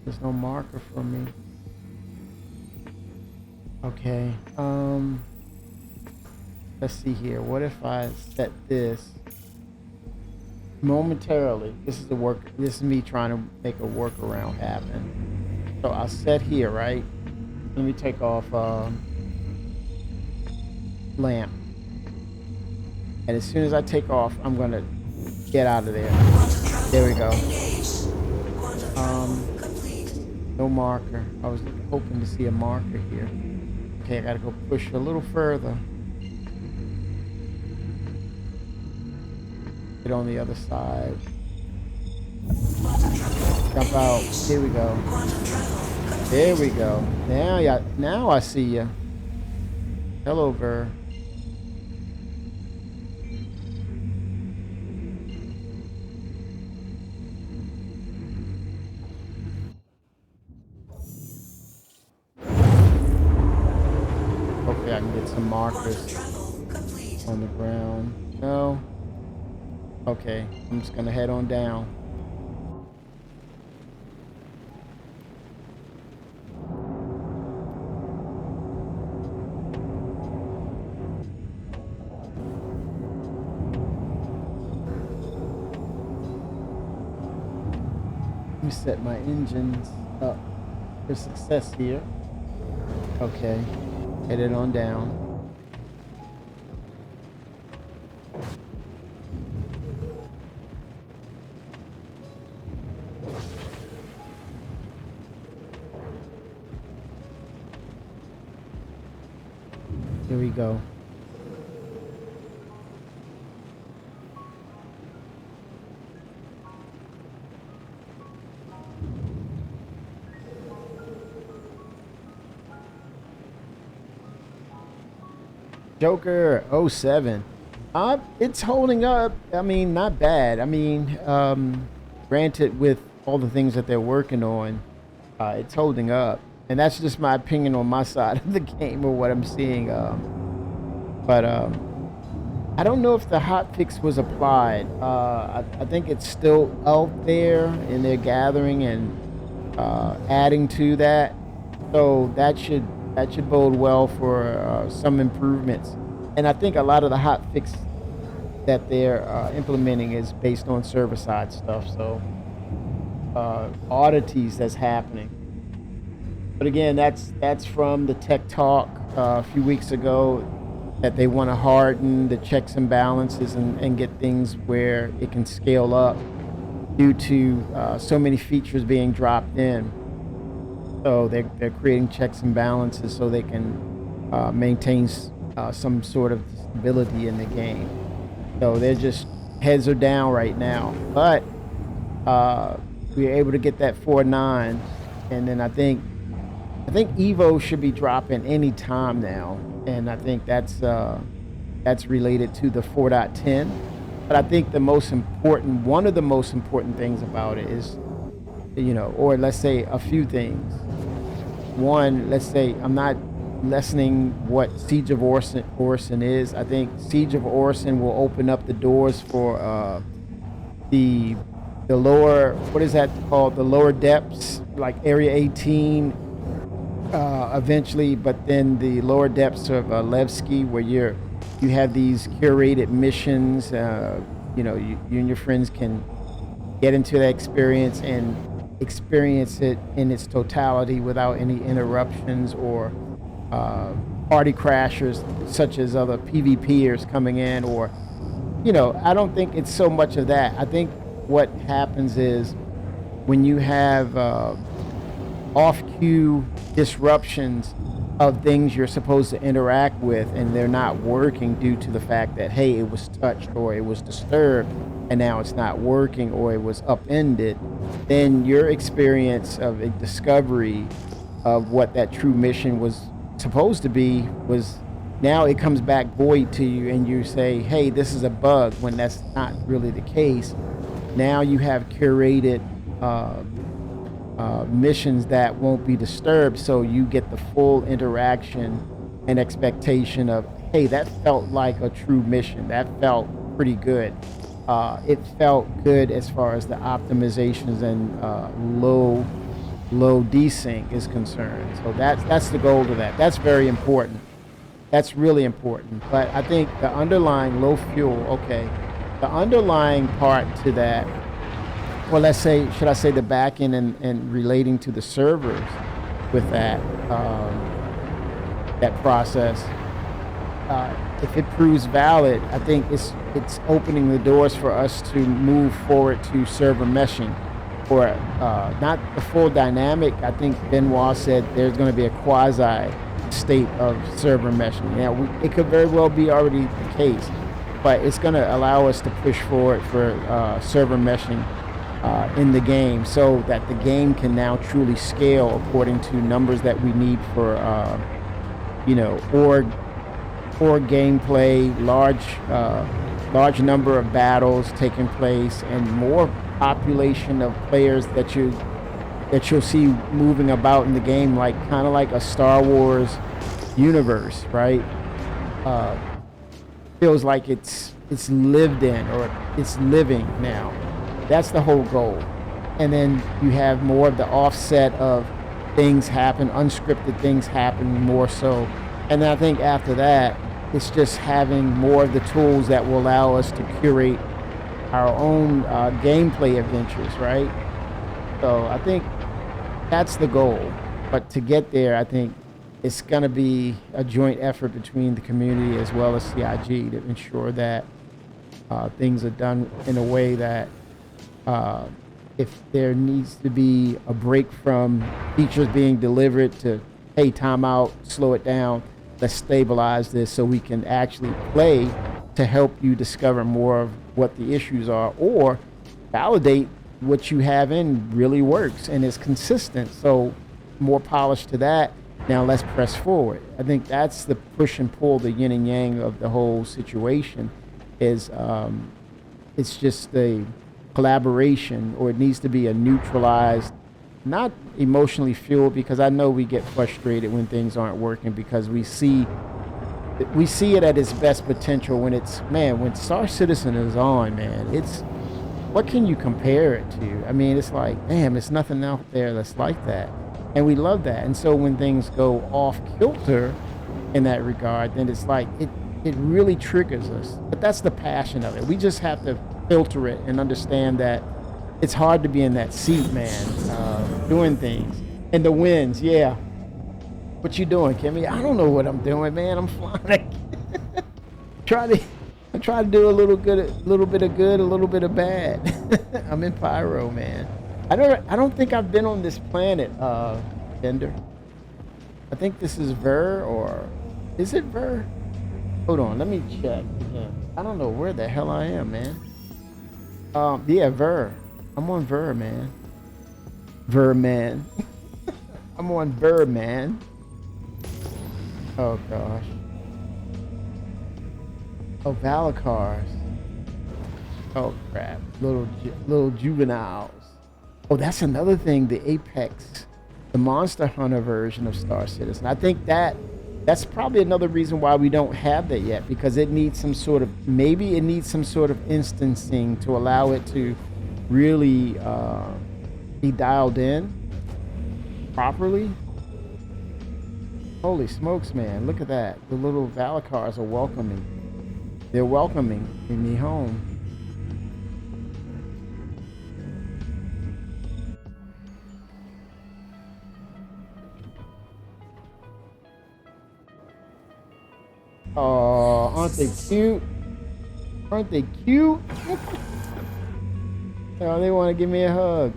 There's no marker for me. Okay, let's see here. What if I set this momentarily. This is the work. This is me trying to make a workaround happen. So I'll set here, right? Let me take off lamp. And as soon as I take off, I'm gonna get out of there. There we go. No marker. I was hoping to see a marker here. Okay, I gotta go push a little further. Get on the other side. Jump out. Here we go. There we go. Now I see you. Hello, Ver. Hopefully I can get some markers on the ground. No. Okay, I'm just gonna head on down. Let me set my engines up for success here. Okay, headed on down. Here we go. Joker 07. It's holding up. I mean, not bad. I mean, granted, with all the things that they're working on, it's holding up. And that's just my opinion on my side of the game or what I'm seeing. But I don't know if the hotfix was applied. I think it's still out there and they're gathering and adding to that. So that should bode well for some improvements. And I think a lot of the hotfix that they're implementing is based on server-side stuff. So oddities that's happening. But again, that's from the tech talk a few weeks ago, that they want to harden the checks and balances and get things where it can scale up due to so many features being dropped in. So they're creating checks and balances so they can maintain some sort of stability in the game. So they're just heads are down right now. But we were able to get that 4.9, and then I think Evo should be dropping any time now, and I think that's related to the 4.10. But I think one of the most important things about it is, or let's say a few things. One, let's say I'm not lessening what Siege of Orison is. I think Siege of Orison will open up the doors for the lower, what is that called? The lower depths, like Area 18. Eventually, but then the lower depths of Levski, where you have these curated missions. You and your friends can get into that experience and experience it in its totality without any interruptions or party crashers, such as other PvPers coming in. Or, I don't think it's so much of that. I think what happens is when you have off-cue disruptions of things you're supposed to interact with and they're not working due to the fact that, hey, it was touched or it was disturbed and now it's not working or it was upended, then your experience of a discovery of what that true mission was supposed to be was, now it comes back void to you and you say, hey, this is a bug, when that's not really the case. Now you have curated missions that won't be disturbed, so you get the full interaction and expectation of, hey, that felt like a true mission. That felt pretty good. It felt good as far as the optimizations and low desync is concerned. So that's the goal to that. That's very important. That's really important. But I think the underlying low fuel, okay, the underlying part to that, well, let's say, should I say the back end and relating to the servers with that, that process, if it proves valid, I think it's opening the doors for us to move forward to server meshing, or not the full dynamic. I think Benoit said there's going to be a quasi state of server meshing. Now, it could very well be already the case, but it's going to allow us to push forward for server meshing in the game, so that the game can now truly scale according to numbers that we need for, or gameplay, large number of battles taking place, and more population of players that you'll see moving about in the game, like kind of like a Star Wars universe, right? Feels like it's lived in, or it's living now. That's the whole goal. And then you have more of the offset of things happen, unscripted things happen more so. And then I think after that, it's just having more of the tools that will allow us to curate our own gameplay adventures, right? So I think that's the goal. But to get there, I think it's going to be a joint effort between the community as well as CIG to ensure that things are done in a way that if there needs to be a break from features being delivered to, hey, time out, slow it down, let's stabilize this so we can actually play to help you discover more of what the issues are, or validate what you have in really works and is consistent. So more polish to that. Now let's press forward. I think that's the push and pull, the yin and yang of the whole situation is it's just a collaboration, or it needs to be a neutralized, not emotionally fueled, because I know we get frustrated when things aren't working, because we see it at its best potential when when Star Citizen is on, man, it's, what can you compare it to? I mean, it's like, damn, there's nothing out there that's like that. And we love that. And so when things go off kilter in that regard, then it's like, it really triggers us. But that's the passion of it. We just have to filter it and understand that it's hard to be in that seat, man, doing things. And the wins, yeah. What you doing, Kimmy? I don't know what I'm doing, man. I'm flying. I try to do a little bit of good, a little bit of bad. I'm in Pyro, man. I don't think I've been on this planet, Bender. I think this is Ver, or is it Ver? Hold on, let me check. Yeah. I don't know where the hell I am, man. Yeah, Ver. I'm on Ver, man. Ver, man. I'm on Ver, man. Oh gosh. Oh, Valakars. Oh crap. Little juveniles. Oh, that's another thing. The Apex, the Monster Hunter version of Star Citizen. I think that's probably another reason why we don't have that yet, because it needs some sort of, maybe it needs some sort of instancing to allow it to really be dialed in properly. Holy smokes, man. Look at that. The little Valakars are welcoming. They're welcoming me home. Oh, aren't they cute? Aren't they cute? Oh, they want to give me a hug.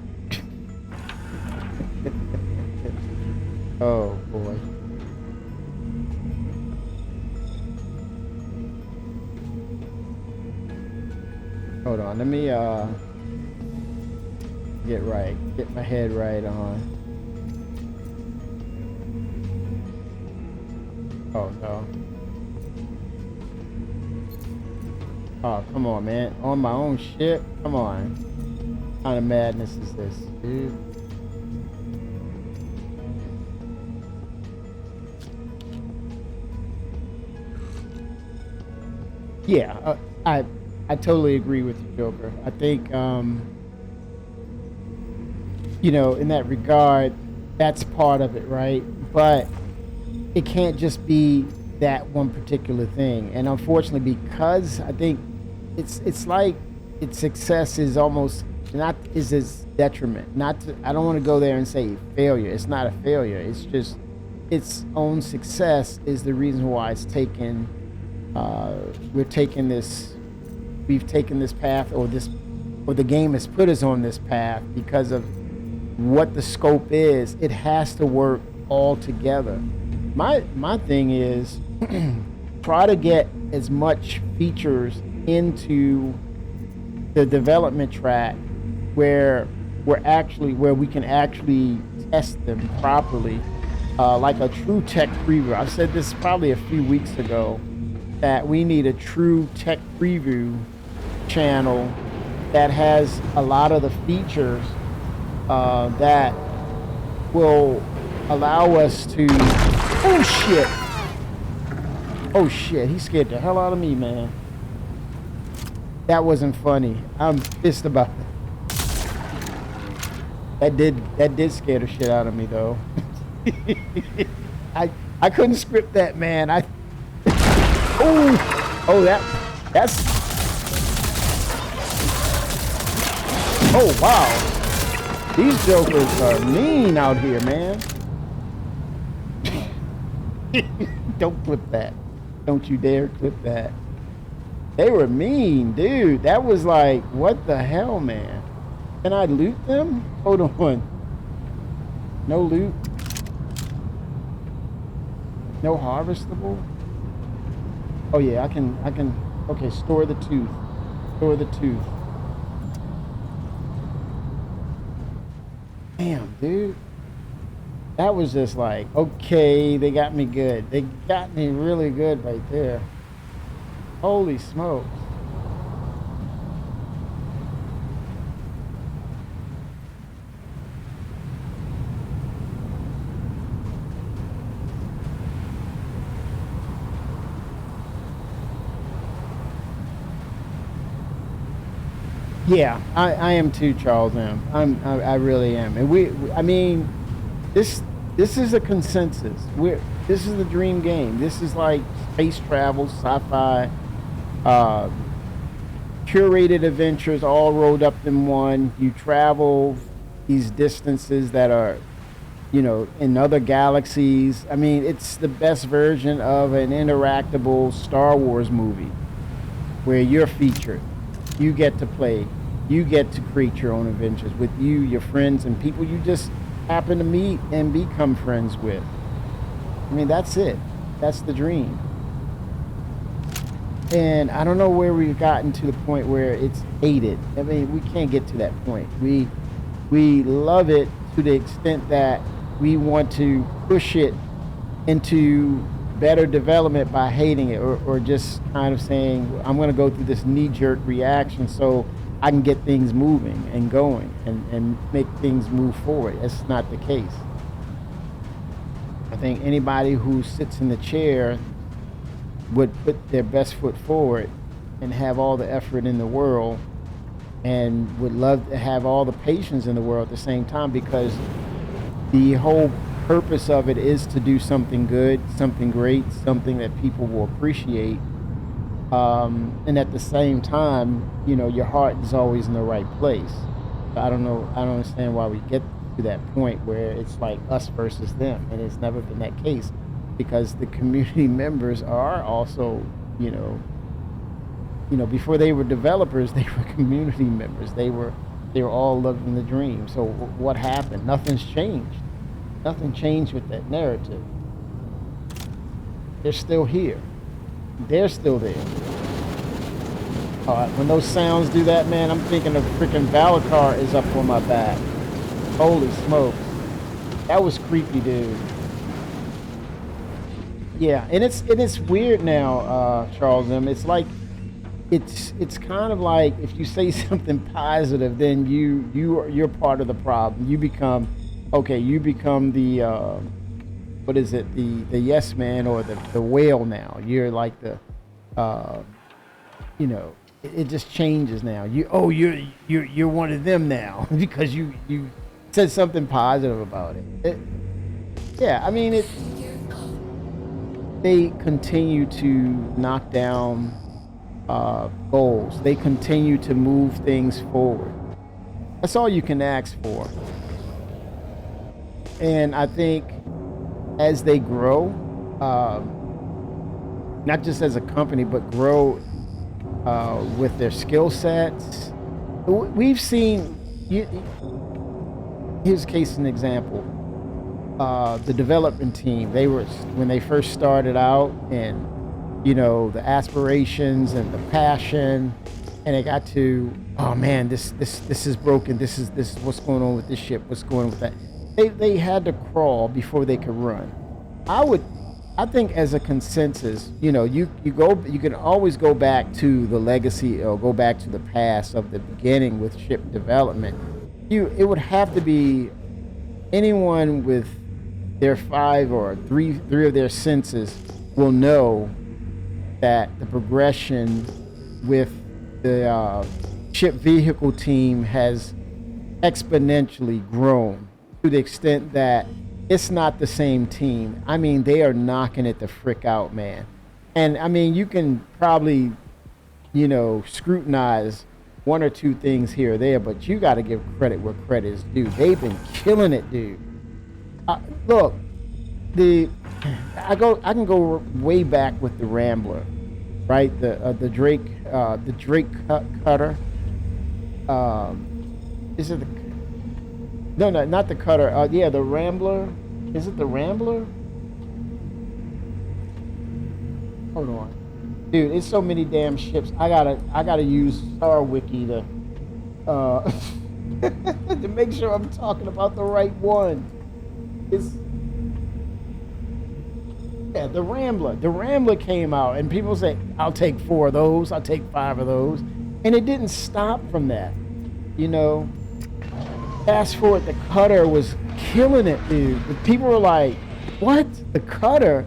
Oh, boy. Hold on, let me get my head right on. Oh no. Oh, come on, man. On my own ship? Come on. What kind of madness is this, dude? Yeah, I totally agree with you, Joker. I think, in that regard, that's part of it, right? But it can't just be that one particular thing. And unfortunately, because I think it's like its success is almost not is its detriment. Not to, I don't want to go there and say failure. It's not a failure. It's just its own success is the reason why it's taken. We've taken this path, or the game has put us on this path because of what the scope is. It has to work all together. My thing is try to get as much features into the development track where we can actually test them properly, like a true tech preview. I said this probably a few weeks ago that we need a true tech preview channel that has a lot of the features that will allow us to. Oh shit, he scared the hell out of me, man. That wasn't funny. I'm pissed about it. That did scare the shit out of me though. I couldn't script that, man. That's oh wow. These jokers are mean out here, man. Don't clip that. Don't you dare clip that. They were mean, dude. That was like, what the hell, man? Can I loot them? Hold on. No loot. No harvestable. Oh yeah, I can. Okay, store the tooth. Store the tooth. Damn, dude. That was just like, okay, they got me good. They got me really good right there. Holy smokes. Yeah, I am too, Charles M. I really am. And I mean, this is a consensus. This is the dream game. This is like space travel, sci-fi, curated adventures all rolled up in one. You travel these distances that are, in other galaxies. I mean, it's the best version of an interactable Star Wars movie where you're featured. You get to play. You get to create your own adventures with you, your friends, and people you just happen to meet and become friends with. I mean, that's it. That's the dream. And I don't know where we've gotten to the point where it's hated. I mean, we can't get to that point. We love it to the extent that we want to push it into better development by hating it, or just kind of saying, I'm going to go through this knee-jerk reaction so I can get things moving and going and make things move forward. That's not the case. I think anybody who sits in the chair would put their best foot forward and have all the effort in the world, and would love to have all the patience in the world at the same time, because the whole purpose of it is to do something good, something great, something that people will appreciate. And at the same time, your heart is always in the right place. I don't understand why we get to that point where it's like us versus them, and it's never been that case, because the community members are also, before they were developers, they were community members. They were all living the dream. So what happened? Nothing's changed. Nothing changed with that narrative. They're still here. They're still there. When those sounds do that, man, I'm thinking of freaking Valakar is up on my back. Holy smokes. That was creepy, dude. Yeah, and it's weird now, Charles M. It's like it's kind of like if you say something positive, then you're part of the problem. You become the what is it, the yes man or the whale now. You're like the it just changes now. You're one of them now because you said something positive about it. Yeah, I mean they continue to knock down goals. They continue to move things forward. That's all you can ask for. And I think as they grow, not just as a company, but grow with their skill sets, we've seen. Here's a case an example. The development team, they were when they first started out, and the aspirations and the passion, and it got to, oh man, this is broken. This is what's going on with this ship. What's going on with that? They had to crawl before they could run. I think as a consensus, you can always go back to the legacy or go back to the past of the beginning with ship development. It would have to be anyone with their five or three of their senses will know that the progression with the ship vehicle team has exponentially grown to the extent that it's not the same team. I mean, they are knocking it the frick out, man. And I mean, you can probably, scrutinize one or two things here or there, but you got to give credit where credit is due. They've been killing it, dude. Look, I can go way back with the Rambler, right? The Drake cutter. Is it the? No, not the cutter. Yeah, the Rambler. Is it the Rambler? Hold on, dude. It's so many damn ships. I gotta use Star Wiki to to make sure I'm talking about the right one. The Rambler. The Rambler came out, and people say, "I'll take 4 of those. I'll take 5 of those," and it didn't stop from that. Fast forward, the cutter was killing it, dude. The people were like, "What? The cutter?"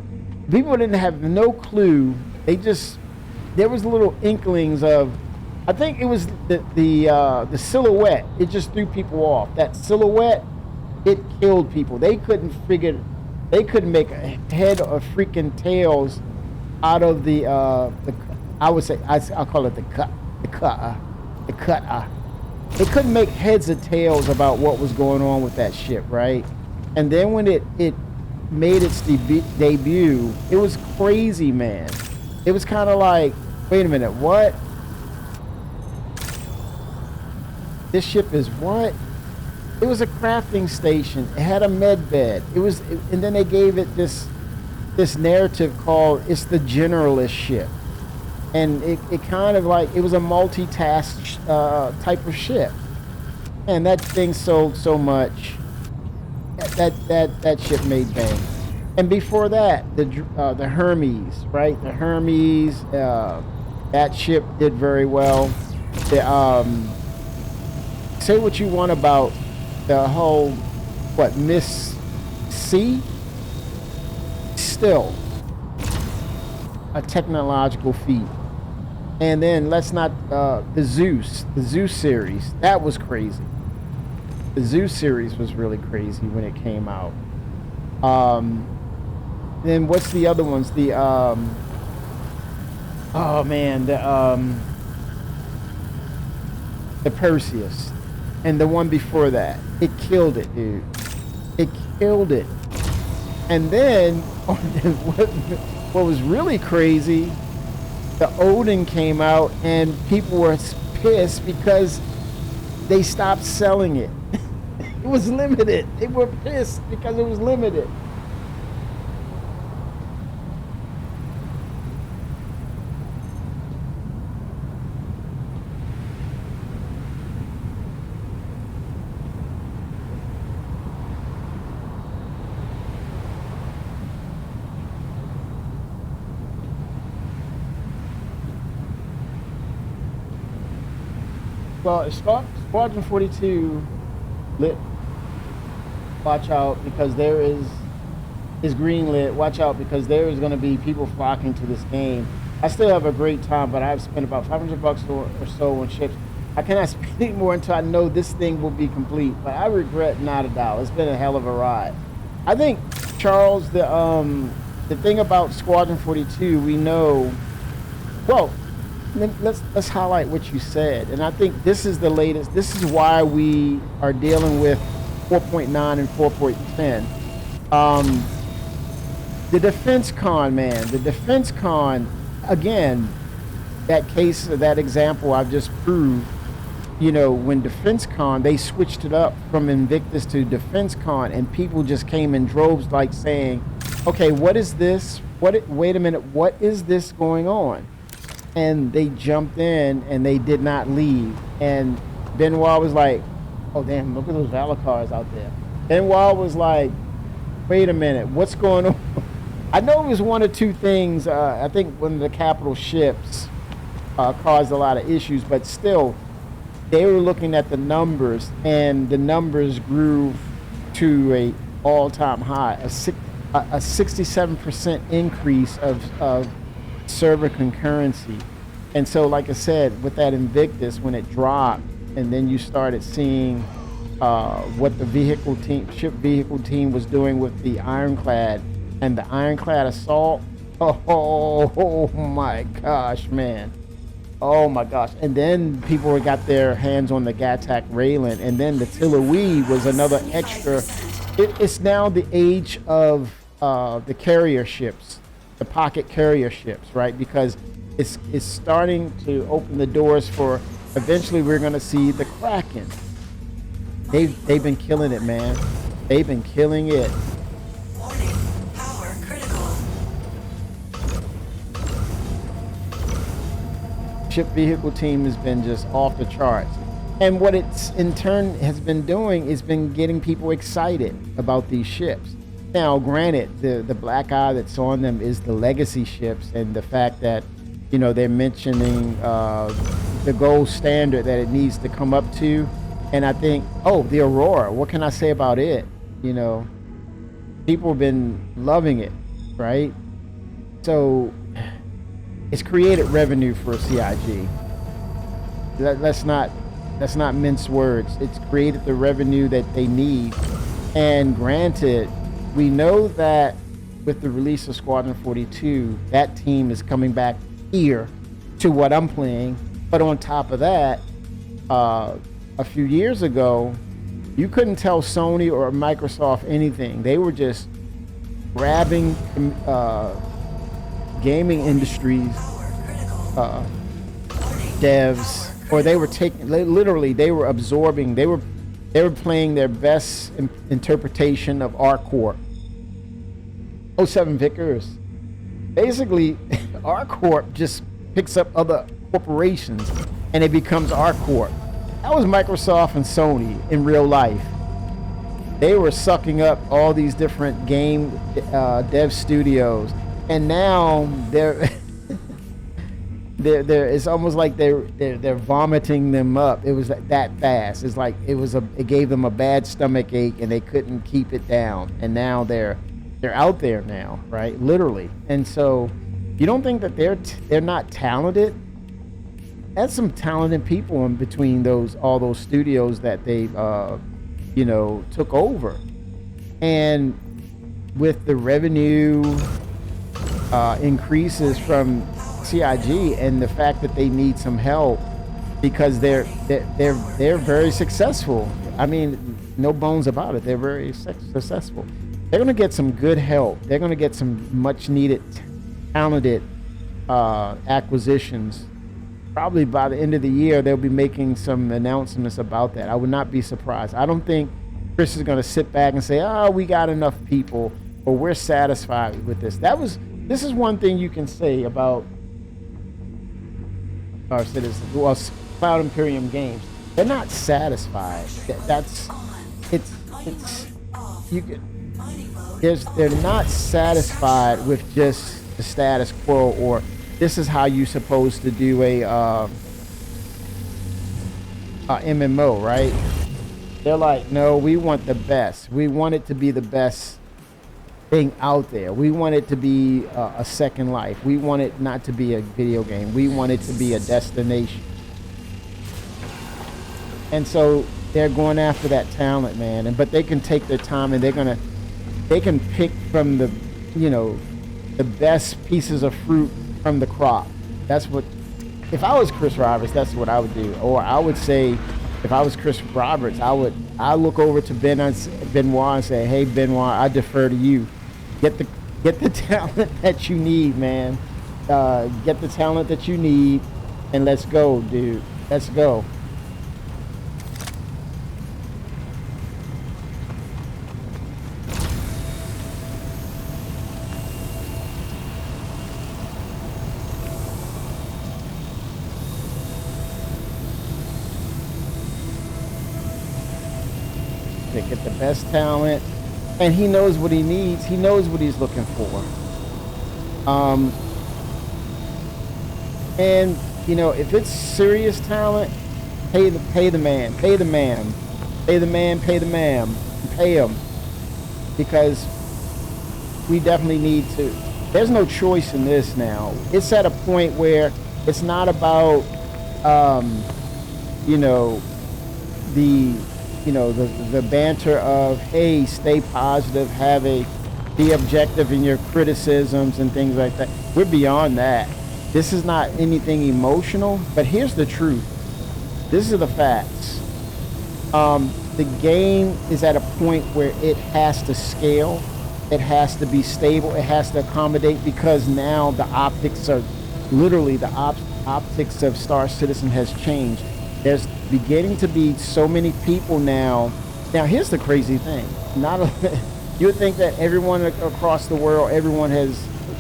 People didn't have no clue. There was little inklings of, I think it was the silhouette. It just threw people off. That silhouette, it killed people. They couldn't make a head or freaking tails out of the I would say, I'll call it the cutter. They couldn't make heads or tails about what was going on with that ship, right? And then when it made its debut, it was crazy, man. It was kind of like, wait a minute, what? This ship is what? It was a crafting station. It had a med bed. And then they gave it this narrative called it's the generalist ship. And it kind of like, it was a multitask type of ship. And that thing sold so much. That ship made bank. And before that, the Hermes, right? The Hermes, that ship did very well. Say what you want about the whole, Miss C? Still a technological feat. And then let's not, the Zeus series, that was crazy. The Zeus series was really crazy when it came out. Then what's the other ones? The, the Perseus. And the one before that. It killed it, dude. It killed it. And then, what was really crazy, the Odin came out and people were pissed because they stopped selling it. It was limited. They were pissed because it was limited. Well, Squadron 42 lit. Watch out, because there is green lit. Watch out, because there is going to be people flocking to this game. I still have a great time, but I've spent about $500 or so on ships. I cannot speak more until I know this thing will be complete, but I regret not a dollar. It's been a hell of a ride. I think, Charles, the thing about Squadron 42, we know, well, let's highlight what you said, and I think this is the latest. This is why we are dealing with 4.9 and 4.10. The defense con, man. The defense con, again, that case, that example I've just proved. You know, when Defense Con, they switched it up from Invictus to Defense Con, and people just came in droves, like saying, "Okay, what is this? Wait a minute, what is this going on?" And they jumped in, and they did not leave. And Benoit was like, "Oh damn, look at those Valor cars out there." Benoit was like, "Wait a minute, what's going on?" I know it was one or two things. I think one of the capital ships caused a lot of issues, but still. They were looking at the numbers, and the numbers grew to a all-time high, a 67% increase of server concurrency. And so, like I said, with that Invictus, when it dropped, and then you started seeing what the ship vehicle team was doing with the Ironclad and the Ironclad Assault. Oh my gosh, man. Oh my gosh. And then people got their hands on the Gattac Raylan, and then the Tillowee was another extra. It's now the age of the carrier ships, the pocket carrier ships, right? Because it's starting to open the doors for, eventually we're going to see the Kraken. They've been killing it, man. They've been killing it. Warning, power critical. Ship vehicle team has been just off the charts. And what it's in turn has been doing is been getting people excited about these ships. Now, granted, the black eye that's on them is the legacy ships, and the fact that, you know, they're mentioning the gold standard that it needs to come up to. And I think, oh, the Aurora, what can I say about it? You know, people have been loving it, right? So it's created revenue for CIG. Let's not mince words. It's created the revenue that they need. And granted, we know that with the release of Squadron 42, that team is coming back here to what I'm playing. But on top of that, a few years ago, you couldn't tell Sony or Microsoft anything. They were just grabbing gaming industries devs, or they were taking, literally they were absorbing, they were playing their best interpretation of ArcCorp. 07 Vickers. Basically, ArcCorp just picks up other corporations and it becomes ArcCorp. That was Microsoft and Sony in real life. They were sucking up all these different game dev studios, and now they're it's almost like they're vomiting them up. It was that fast. It's like it gave them a bad stomach ache and they couldn't keep it down. And now they're out there now, right? Literally. And so you don't think that they're not talented? That's some talented people in between all those studios that they took over. And with the revenue increases from CIG and the fact that they need some help because they're very successful. I mean, no bones about it. They're very successful. They're going to get some good help. They're going to get some much needed, talented acquisitions. Probably by the end of the year, they'll be making some announcements about that. I would not be surprised. I don't think Chris is going to sit back and say, "Oh, we got enough people," or "We're satisfied with this." This is one thing you can say about our citizens. Well, Cloud Imperium Games, they're not satisfied. They're not satisfied with just the status quo, or this is how you're supposed to do a MMO, right? They're like, no, we want the best. We want it to be the best thing out there. We want it to be a second life. We want it not to be a video game. We want it to be a destination. And so they're going after that talent, man. But they can take their time, and they can pick from the best pieces of fruit from the crop. That's what if I was Chris Roberts, that's what I would do. Or I would say, if I was Chris Roberts, I look over to Benoit and say, "Hey Benoit, I defer to you. Get the talent that you need, man. Get the talent that you need, and let's go, dude. Let's go." They get the best talent, and he knows what he needs. He knows what he's looking for. And you know, if it's serious talent, pay the man, pay the man, pay the man, pay the man, pay him, because we definitely need to. There's no choice in this now. It's at a point where it's not about, you know, the banter of, hey, stay positive, be objective in your criticisms and things like that. We're beyond that. This is not anything emotional, but here's the truth. This is the facts. The game is at a point where it has to scale. It has to be stable. It has to accommodate, because now the optics are literally optics of Star Citizen has changed. There's beginning to be so many people now. Now, here's the crazy thing. You would think that everyone across the world, everyone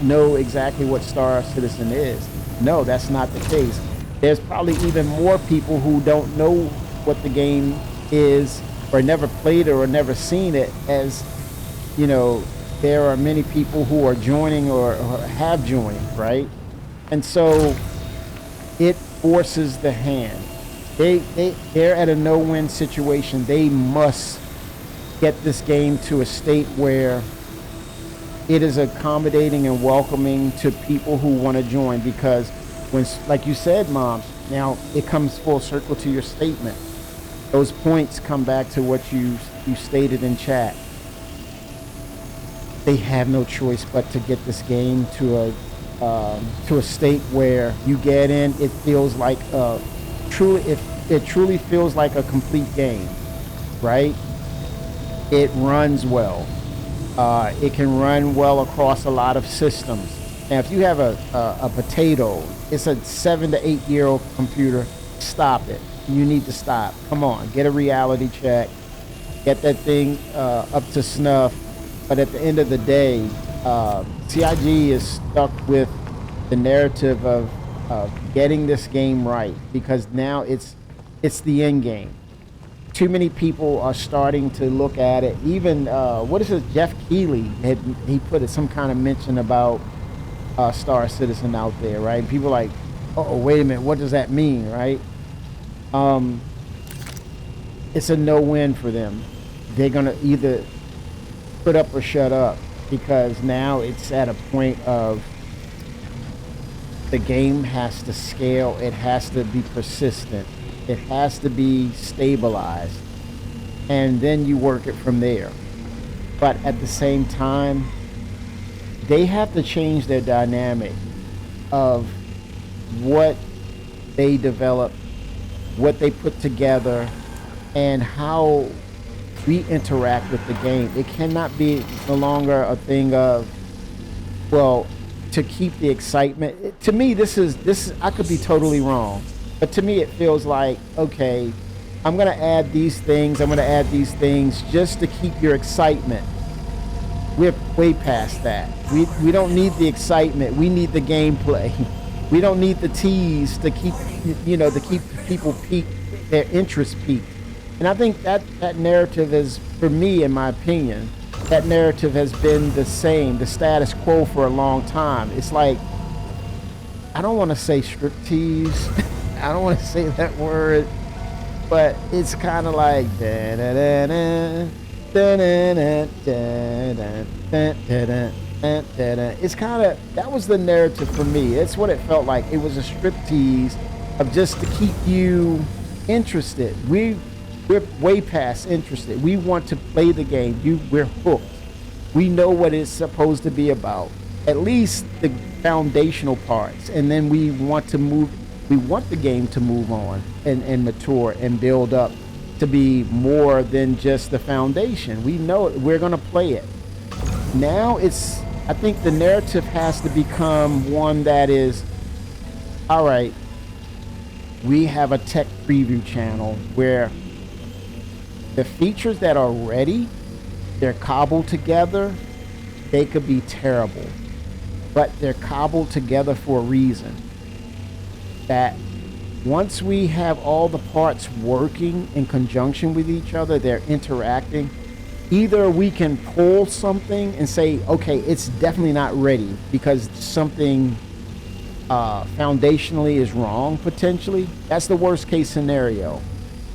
know exactly what Star Citizen is. No, that's not the case. There's probably even more people who don't know what the game is, or never played it, or never seen it. As you know, there are many people who are joining or have joined, right? And so it forces the hand. They're at a no-win situation. They must get this game to a state where it is accommodating and welcoming to people who want to join, because when, like you said, Mom, now it comes full circle to your statement. Those points come back to what you stated in chat. They have no choice but to get this game to a state where you get in, it feels like it truly feels like a complete game, right? It runs well. It can run well across a lot of systems. Now, if you have a potato, it's a 7 to 8 year old computer, stop it. You need to stop. Come on, get a reality check, get that thing up to snuff. But at the end of the day, CIG is stuck with the narrative of getting this game right, because now it's the end game. Too many people are starting to look at it. Even what is it? Jeff Keighley he put some kind of mention about Star Citizen out there, right? And people are like, oh, wait a minute, what does that mean, right? It's a no-win for them. They're gonna either put up or shut up, because now it's at a point of the game has to scale. It has to be persistent. It has to be stabilized, and then you work it from there. But at the same time, they have to change their dynamic of what they develop, what they put together, and how we interact with the game. It cannot be no longer a thing of, well, to keep the excitement. To me, this is I could be totally wrong, but to me it feels like, okay, I'm gonna add these things just to keep your excitement. We're way past that. We don't need the excitement. We need the gameplay. We don't need the tease to keep people their interest peaked. And I think that narrative is, for me, in my opinion, that narrative has been the same, the status quo for a long time. It's like, I don't want to say striptease. I don't want to say that word, but it's kind of like it's kind of, that was the narrative for me. It's what it felt like. It was a striptease of just to keep you interested. We're way past interested. We want to play the game. We're hooked. We know what it's supposed to be about, at least the foundational parts, and then we want to move We want the game to move on and mature and build up to be more than just the foundation. We know it, we're going to play it. Now I think the narrative has to become one that is, all right, we have a tech preview channel where the features that are ready, they're cobbled together. They could be terrible, but they're cobbled together for a reason. That once we have all the parts working in conjunction with each other, they're interacting, either we can pull something and say, okay, it's definitely not ready because something foundationally is wrong potentially. That's the worst case scenario.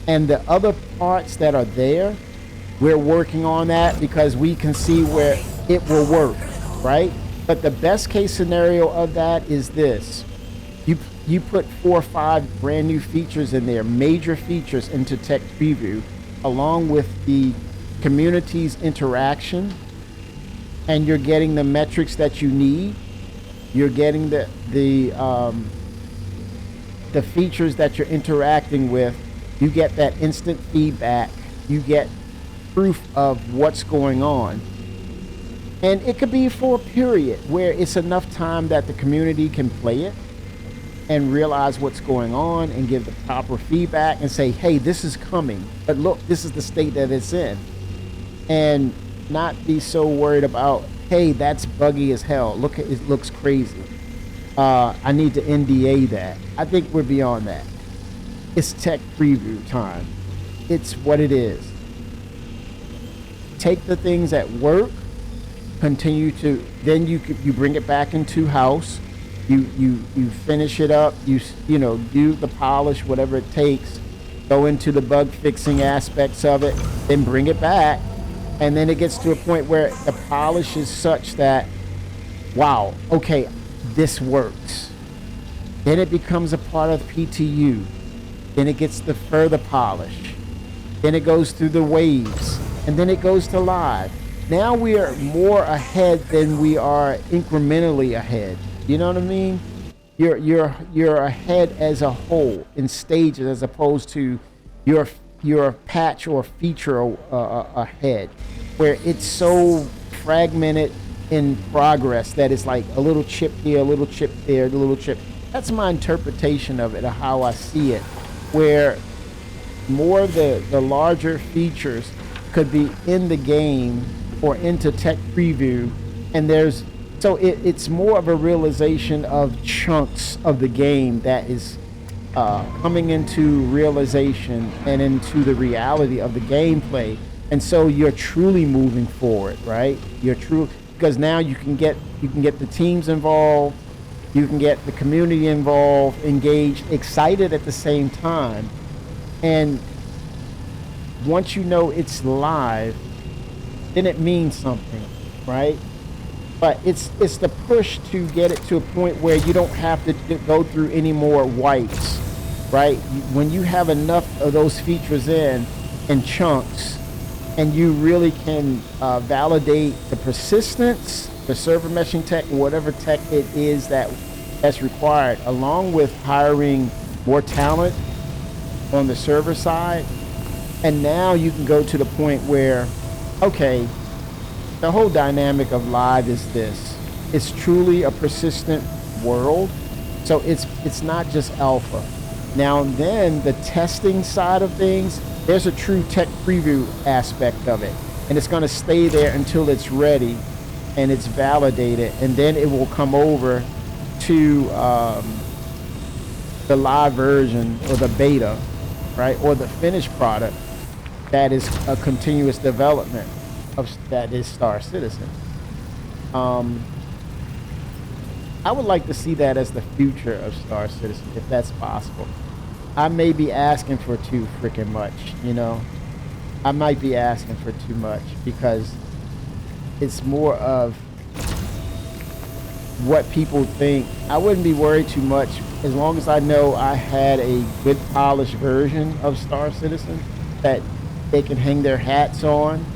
And the other parts that are there, we're working on that because we can see where it will work, right? But the best case scenario of that is this. You put 4 or 5 brand new features in there, major features into Tech Preview, along with the community's interaction, and you're getting the metrics that you need. You're getting the features that you're interacting with. You get that instant feedback. You get proof of what's going on. And it could be for a period where it's enough time that the community can play it and realize what's going on and give the proper feedback and say, hey, this is coming, but look, this is the state that it's in. And not be so worried about, hey, that's buggy as hell. Look, it looks crazy. I need to NDA that. I think we're beyond that. It's tech preview time. It's what it is. Take the things that work, continue to, then you bring it back into house. You finish it up. You do the polish, whatever it takes. Go into the bug fixing aspects of it, then bring it back, and then it gets to a point where the polish is such that, wow, okay, this works. Then it becomes a part of PTU. Then it gets the further polish. Then it goes through the waves, and then it goes to live. Now we are more ahead than we are incrementally ahead. You know what I mean? You're ahead as a whole in stages, as opposed to your patch or feature ahead, where it's so fragmented in progress that it's like a little chip here, a little chip there, a little chip. That's my interpretation of it, of how I see it, where more of the larger features could be in the game or into tech preview, and it's more of a realization of chunks of the game that is coming into realization and into the reality of the gameplay. And so you're truly moving forward, right? Because now you can get the teams involved, you can get the community involved, engaged, excited at the same time. And once you know it's live, then it means something, right? But it's the push to get it to a point where you don't have to go through any more wipes, right? When you have enough of those features in chunks, and you really can validate the persistence, the server meshing tech, whatever tech it is that's required, along with hiring more talent on the server side. And now you can go to the point where, okay, the whole dynamic of live is this. It's truly a persistent world. So it's not just alpha. Now then, the testing side of things, there's a true tech preview aspect of it. And it's going to stay there until it's ready and it's validated. And then it will come over to the live version or the beta, right? Or the finished product that is a continuous development that is Star Citizen. I would like to see that as the future of Star Citizen, if that's possible. I may be asking for too freaking much, I might be asking for too much, because it's more of what people think. I wouldn't be worried too much as long as I know I had a good polished version of Star Citizen that they can hang their hats on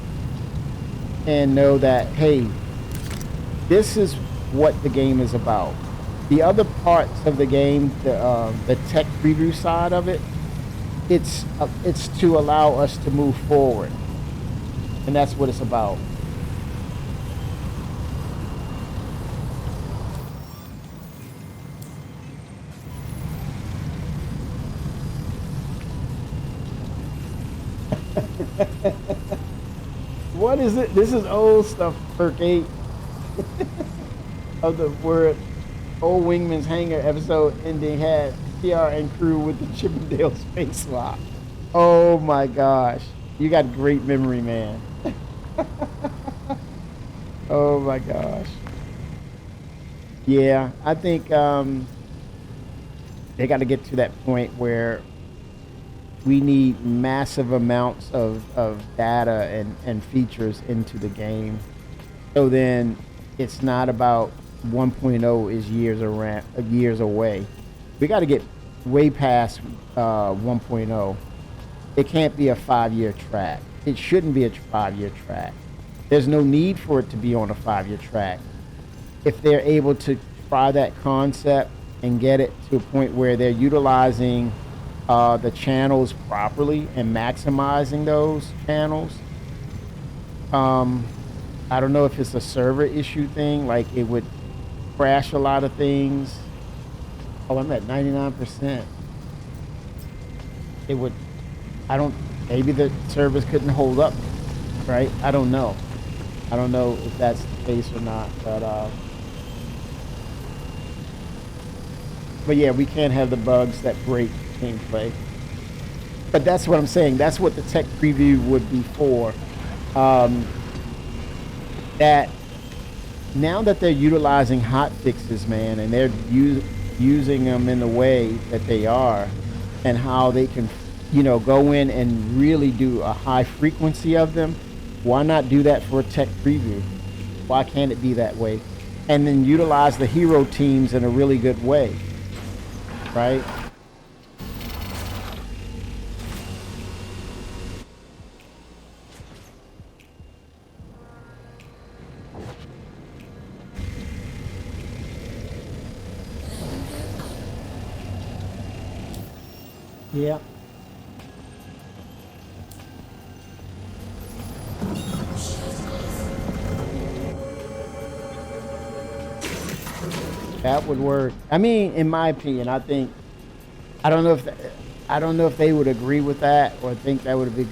and know that, hey, this is what the game is about. The other parts of the game, the tech preview side of it, it's to allow us to move forward, and that's what it's about. What is it? This is old stuff, Perk 8 of the word Old Wingman's Hangar episode ending had TR and crew with the Chippendale space swap. Oh my gosh. You got great memory, man. Oh my gosh. Yeah, I think they got to get to that point where we need massive amounts of data and features into the game. So then it's not about 1.0 is years away. We got to get way past 1.0. It can't be a 5-year track. It shouldn't be a 5-year track. There's no need for it to be on a 5-year track. If they're able to try that concept and get it to a point where they're utilizing the channels properly and maximizing those channels. I don't know if it's a server issue thing, like it would crash a lot of things. Oh, I'm at 99%. It would, maybe the servers couldn't hold up, right? I don't know. I don't know if that's the case or not, but yeah, we can't have the bugs that break gameplay. But that's what I'm saying. That's what the tech preview would be for. That now that they're utilizing hot fixes, man, and they're using them in the way that they are, and how they can, go in and really do a high frequency of them. Why not do that for a tech preview? Why can't it be that way? And then utilize the hero teams in a really good way, right? Yeah. That would work. I mean, in my opinion, I think I don't know if they would agree with that or think that would be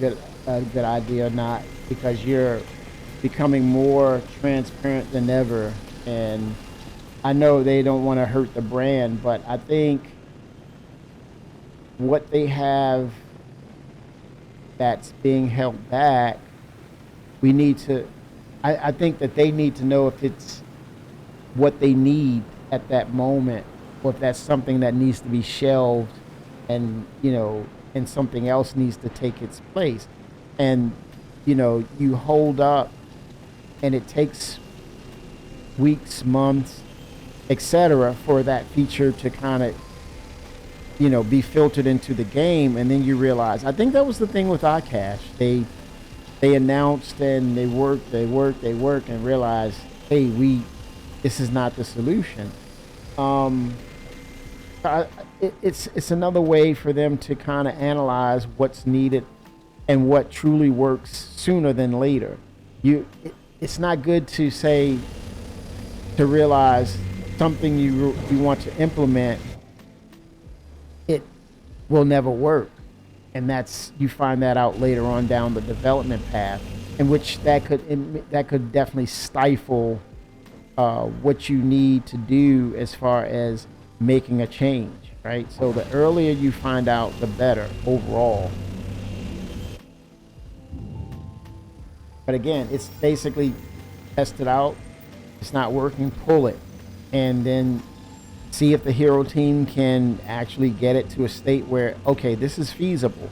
a good idea or not, because you're becoming more transparent than ever, and I know they don't want to hurt the brand, but I think what they have that's being held back, we need to, I think that they need to know if it's what they need at that moment, or if that's something that needs to be shelved and, and something else needs to take its place. And, you hold up and it takes weeks, months, etc., for that feature to kind of, be filtered into the game, and then you realize, I think that was the thing with iCache. They announced and they worked and realized, hey, this is not the solution. It's another way for them to kind of analyze what's needed and what truly works sooner than later. It's not good to realize something you want to implement, it will never work, and you find that out later on down the development path, in which that could definitely stifle what you need to do as far as making a change, right? So the earlier you find out, the better overall. But again, it's basically test it out. It's not working, pull it, and then see if the hero team can actually get it to a state where, okay, this is feasible,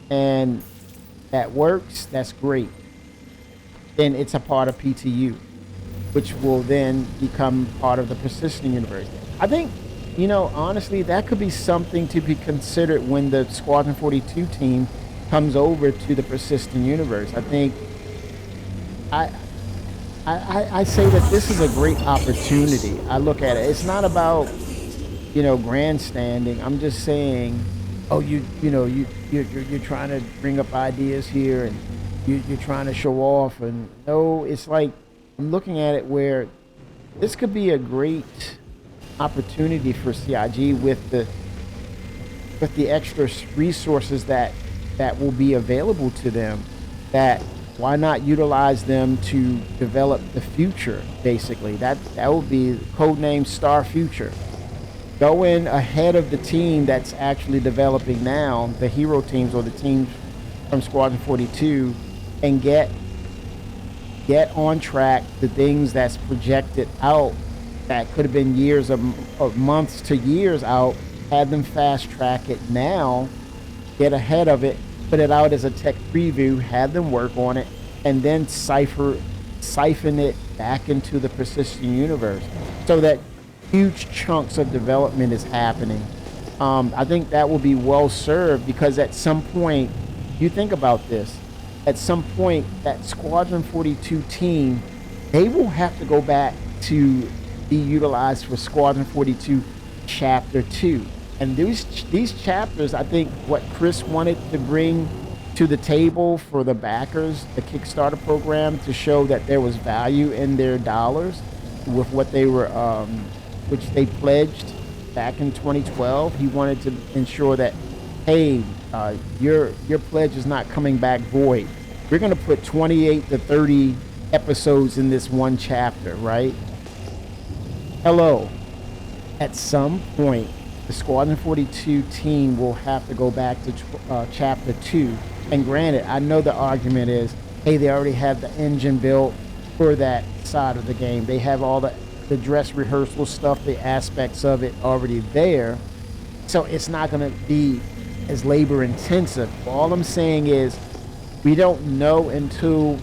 and that works. That's great. Then it's a part of PTU, which will then become part of the persistent universe. I think, honestly, that could be something to be considered when the Squadron 42 team comes over to the persistent universe. I think I say that this is a great opportunity. I look at it. It's not about, grandstanding. I'm just saying, oh, you're trying to bring up ideas here, and you're trying to show off. And no, it's like I'm looking at it where this could be a great opportunity for CIG with the extra resources that will be available to them. That why not utilize them to develop the future? Basically, that would be codename Star Future. Go in ahead of the team that's actually developing now, the hero teams or the teams from Squadron 42, and get on track the things that's projected out that could have been years of months to years out. Have them fast track it now, get ahead of it, put it out as a tech preview, have them work on it, and then siphon it back into the persistent universe so that huge chunks of development is happening. I think that will be well served because at some point, you think about this, at some point that Squadron 42 team, they will have to go back to be utilized for Squadron 42 Chapter 2. And these chapters, I think what Chris wanted to bring to the table for the backers, the Kickstarter program, to show that there was value in their dollars with what they were, which they pledged back in 2012. He wanted to ensure that, hey, your pledge is not coming back void. We're going to put 28 to 30 episodes in this one chapter, right? Hello. At some point, the Squadron 42 team will have to go back to Chapter 2. And granted, I know the argument is, hey, they already have the engine built for that side of the game. They have all the dress rehearsal stuff, the aspects of it already there. So it's not going to be as labor intensive. All I'm saying is we don't know until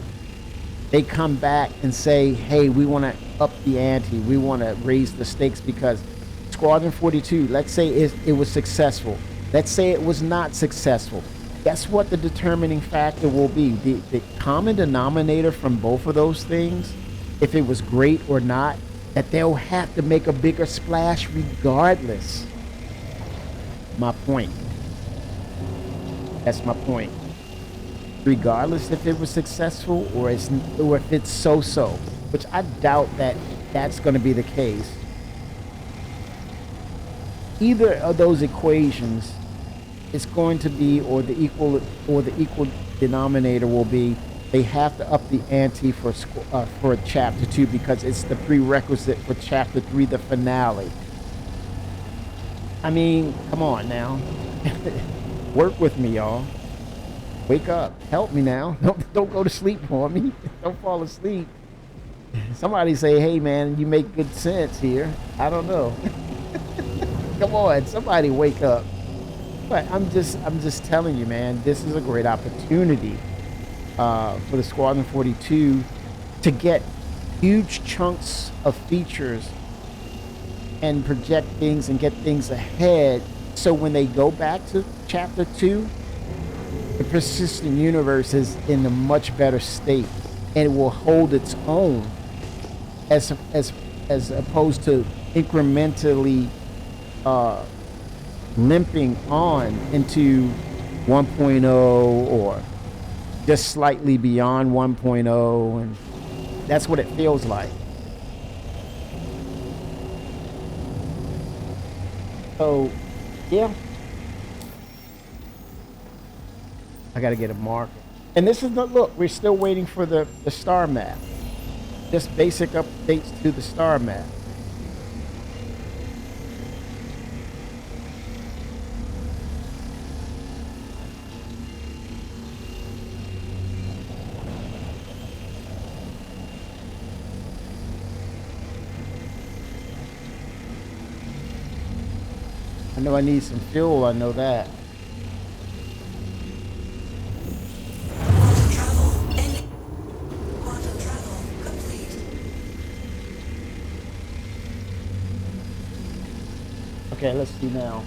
they come back and say, hey, we want to up the ante. We want to raise the stakes because Squadron 42, let's say it was successful. Let's say it was not successful. Guess what the determining factor will be? The common denominator from both of those things, if it was great or not, that they'll have to make a bigger splash regardless. My point. That's my point. Regardless if it was successful or if it's so-so, which I doubt that that's going to be the case. Either of those equations is going to be, or the equal denominator will be, they have to up the ante for Chapter 2 because it's the prerequisite for Chapter 3, the finale. I mean, come on now. Work with me, y'all. Wake up. Help me now. Don't go to sleep for me. Don't fall asleep. Somebody say, hey, man, you make good sense here. I don't know. Come on, somebody wake up. But I'm just telling you, man, this is a great opportunity for the Squadron 42 to get huge chunks of features and project things and get things ahead. So when they go back to Chapter 2, the persistent universe is in a much better state and it will hold its own as opposed to incrementally limping on into 1.0 or just slightly beyond 1.0, and that's what it feels like. So, yeah. I gotta get a marker. And this is the look, we're still waiting for the star map. Just basic updates to the star map. I know I need some fuel, I know that. Quantum travel ending. Quantum travel complete. Okay, let's see now.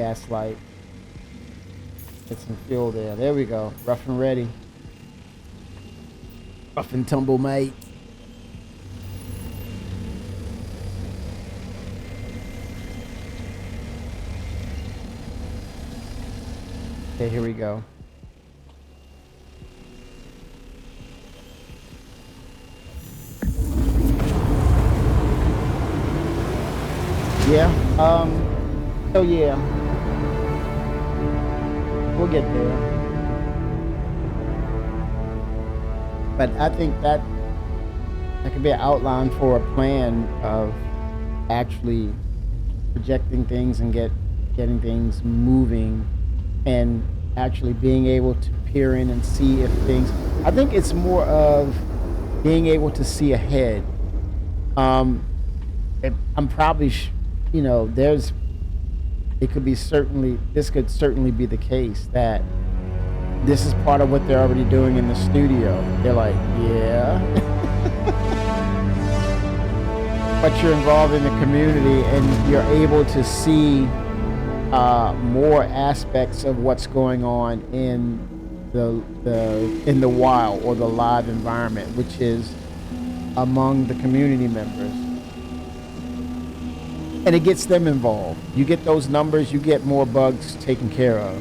Gaslight. Get some fuel there. There we go. Rough and ready. Rough and tumble, mate. Okay, here we go. Yeah. So yeah. We'll get there. But I think that could be an outline for a plan of actually projecting things and getting things moving and actually being able to peer in and see if things. I think it's more of being able to see ahead. I'm probably, this could certainly be the case that this is part of what they're already doing in the studio. They're like, yeah. But you're involved in the community and you're able to see more aspects of what's going on in the wild or the live environment, which is among the community members. And it gets them involved. You get those numbers, you get more bugs taken care of.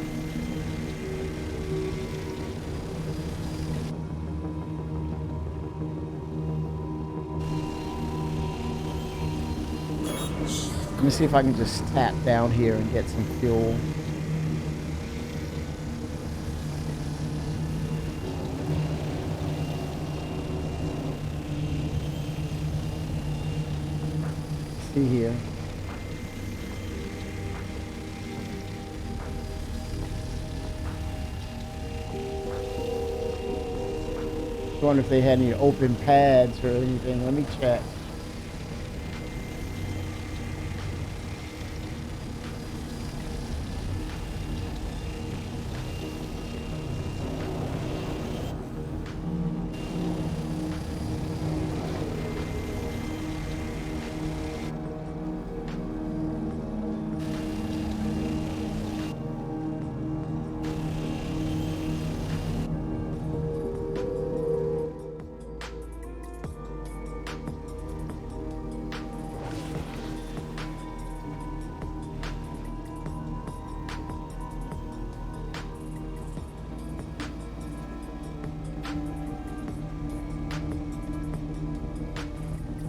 Let me see if I can just tap down here and get some fuel. See here. I wonder if they had any open pads or anything. Let me check.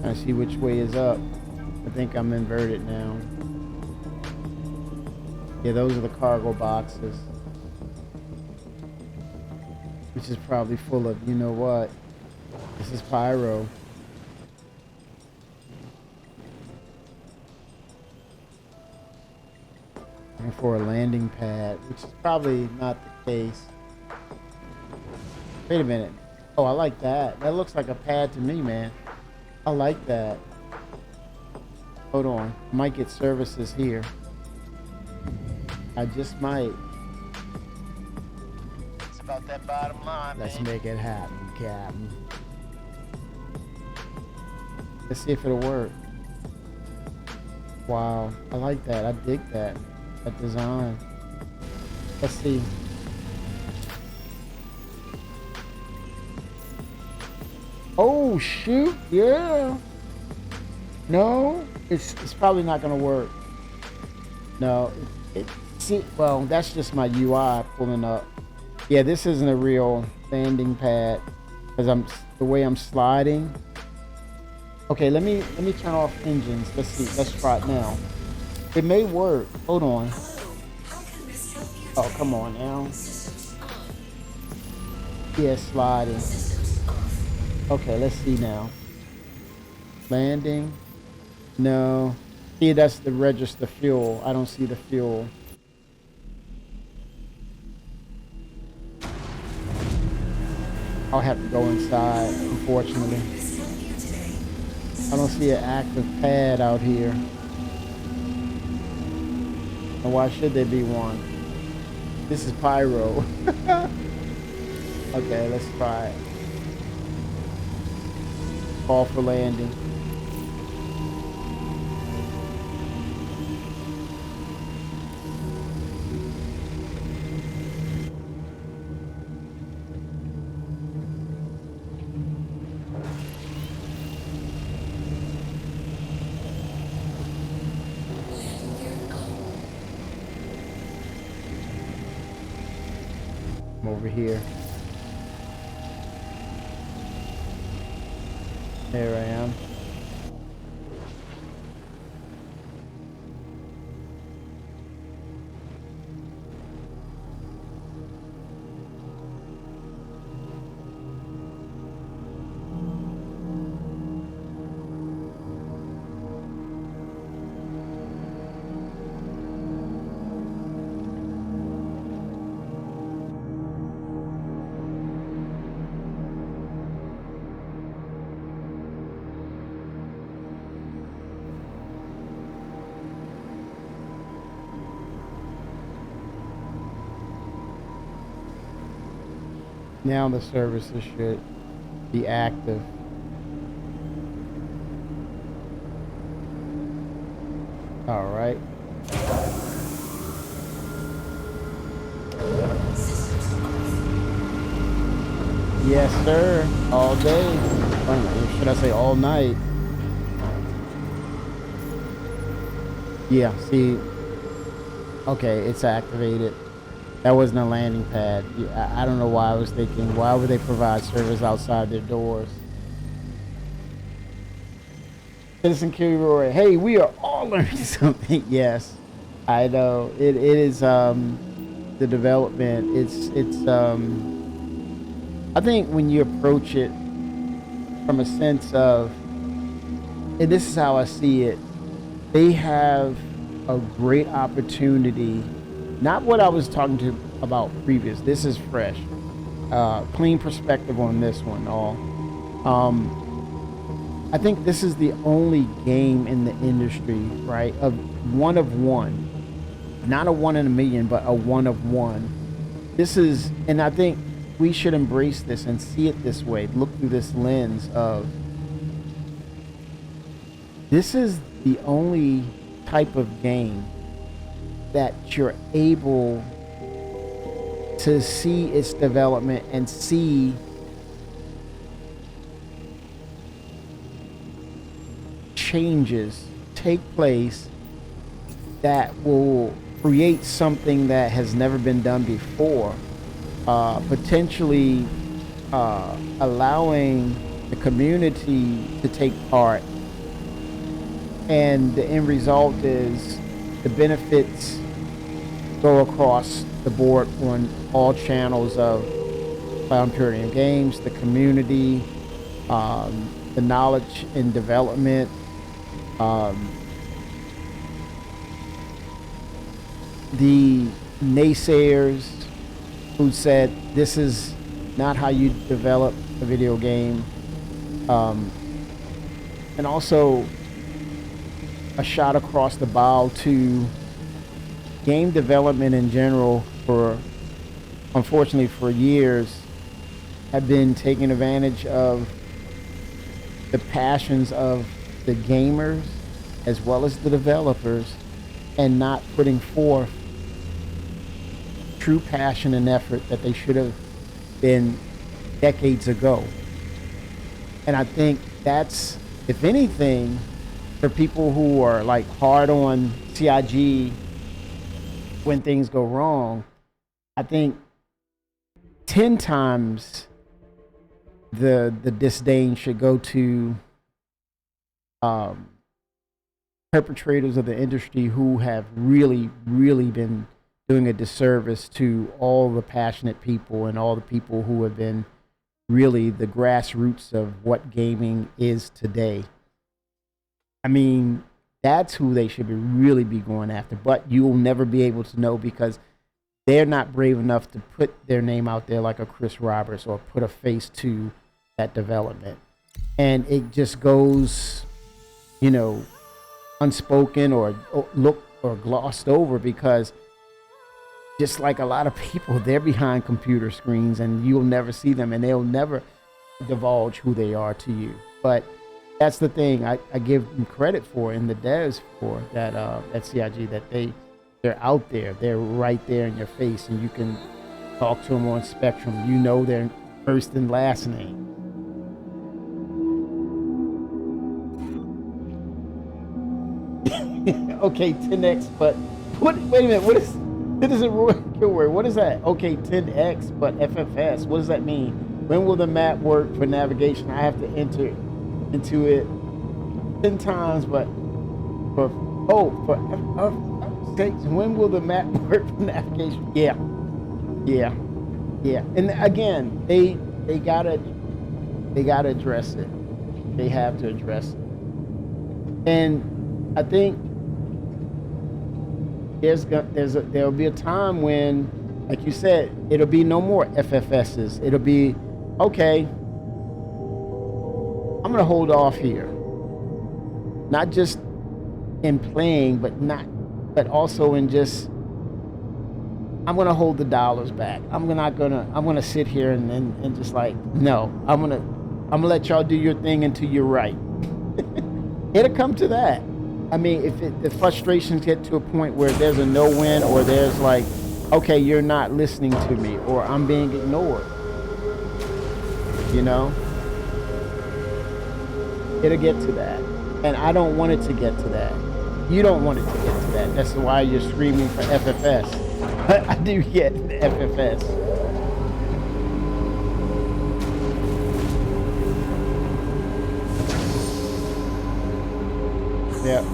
I see which way is up. I think I'm inverted now. Yeah, those are the cargo boxes. Which is probably full of, you know what? This is pyro. Looking for a landing pad, which is probably not the case. Wait a minute. Oh, I like that. That looks like a pad to me, man. I like that. Hold on. Might get services here. I just might. It's about that bottom line, Let's make it happen, Captain. Let's see if it'll work. Wow. I like that. I dig that. That design. Let's see. Oh shoot, yeah. No, it's probably not gonna work. No, well, that's just my UI pulling up. Yeah, this isn't a real landing pad because the way I'm sliding. Okay, let me turn off engines. Let's see. Let's try it now. It may work. Hold on. Hello, how can this help you Oh, today? come on now. Systems on. Yeah, sliding. Systems off. Okay, let's see now. Landing. No. See, that's the register fuel. I don't see the fuel. I'll have to go inside, unfortunately. How can this help you today? I don't see an active pad out here. And why should there be one? This is pyro. Okay, let's try it. Call for landing. over here. There I am. Now the services should be active. All right. Yes, sir. All day. Or should I say all night? Yeah, see. Okay, it's activated. That wasn't a landing pad. I don't know why I was thinking, why would they provide service outside their doors? Citizen Kilroy, hey, we are all learning something. Yes, I know. It is the development. It's I think when you approach it from a sense of, and this is how I see it, they have a great opportunity. Not what I was talking to about previous. This is fresh. Clean perspective on this one, all. I think this is the only game in the industry, right? Of one of one. Not a one in a million, but a one of one. This is, and I think we should embrace this and see it this way. Look through this lens of, this is the only type of game that you're able to see its development and see changes take place that will create something that has never been done before, potentially allowing the community to take part, and the end result is the benefits go across the board on all channels of Cloud Imperium Games, the community, the knowledge and development, the naysayers who said this is not how you develop a video game, and also a shot across the bow to game development in general. For unfortunately for years have been taking advantage of the passions of the gamers as well as the developers, and not putting forth true passion and effort that they should have been decades ago. And I think that's, if anything, for people who are like hard on CIG when things go wrong, I think 10 times the disdain should go to perpetrators of the industry who have really been doing a disservice to all the passionate people and all the people who have been really the grassroots of what gaming is today. I mean, that's who they should really be going after, but you'll never be able to know because they're not brave enough to put their name out there like a Chris Roberts or put a face to that development. And it just goes, you know, unspoken or looked or glossed over because just like a lot of people, they're behind computer screens and you'll never see them and they'll never divulge who they are to you. But that's the thing I give them credit for, and the devs for that at CIG, that they're out there, they're right there in your face, and you can talk to them on Spectrum. You know their first and last name. Okay, 10x, but wait a minute, what is? Citizen Roy Kilroy, what is that? Okay, 10X, but FFS. What does that mean? When will the map work for navigation? I have to enter into it 10 times, but when will the map work for navigation? Yeah. And again, they gotta address it. They have to address it. And I think there'll be a time when, like you said, it'll be no more FFSs. It'll be, okay, I'm gonna hold off here. Not just in playing, but also in just, I'm gonna hold the dollars back. I'm gonna sit here and just like, no, I'm gonna let y'all do your thing until you're right. It'll come to that. I mean, if the frustrations get to a point where there's a no win, or there's like, okay, you're not listening to me, or I'm being ignored, you know, it'll get to that. And I don't want it to get to that. You don't want it to get to that. That's why you're screaming for FFS. But I do get the FFS. Yeah,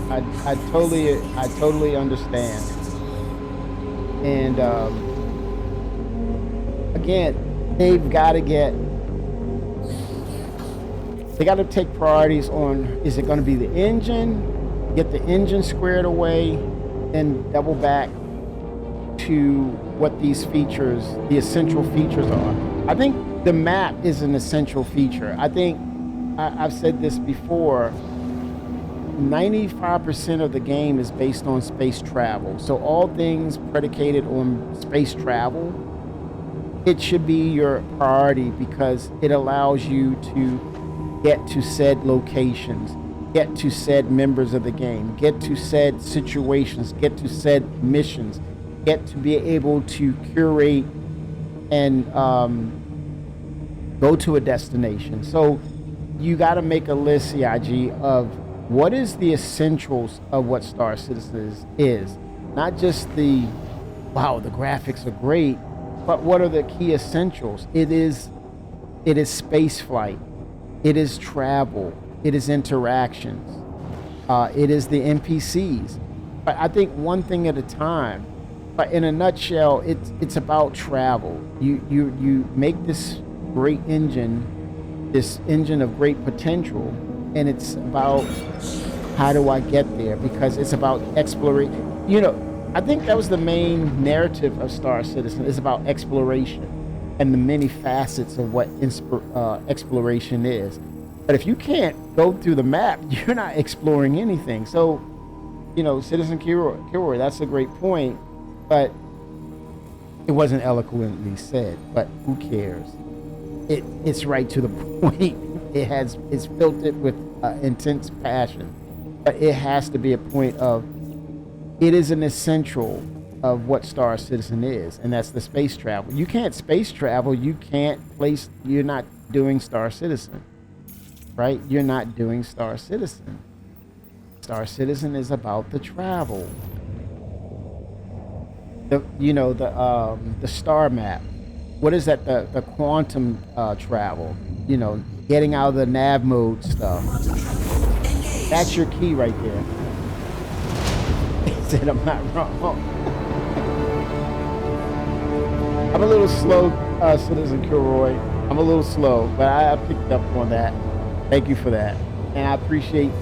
I totally understand. And again, they got to take priorities on, is it going to be the engine, get the engine squared away, and double back to what these features, the essential features are. I think the map is an essential feature. I think, I've said this before, 95% of the game is based on space travel. So all things predicated on space travel, it should be your priority, because it allows you to get to said locations, get to said members of the game, get to said situations, get to said missions, get to be able to curate and go to a destination. So you got to make a list, CIG, of what is the essentials of what Star Citizen is. Not just the, wow, the graphics are great, but what are the key essentials? It is space flight. It is travel. It is interactions. It is the NPCs. But I think one thing at a time. But in a nutshell, it's about travel. You make this great engine, this engine of great potential, and it's about, how do I get there? Because it's about exploration. You know, I think that was the main narrative of Star Citizen. It's about exploration and the many facets of what exploration is. But if you can't go through the map, you're not exploring anything. So, you know, Citizen Kilroy, that's a great point, but it wasn't eloquently said. But who cares? It's right to the point. It's filtered with intense passion, but it has to be a point of, it is an essential of what Star Citizen is, and that's the space travel. You can't space travel, you're not doing Star Citizen, right? You're not doing Star Citizen. Star Citizen is about the travel. The star map. What is that? The quantum travel. You know, getting out of the nav mode stuff. That's your key right there. He said I'm not wrong. I'm a little slow, Citizen Kilroy. I'm a little slow, but I picked up on that. Thank you for that. And I appreciate,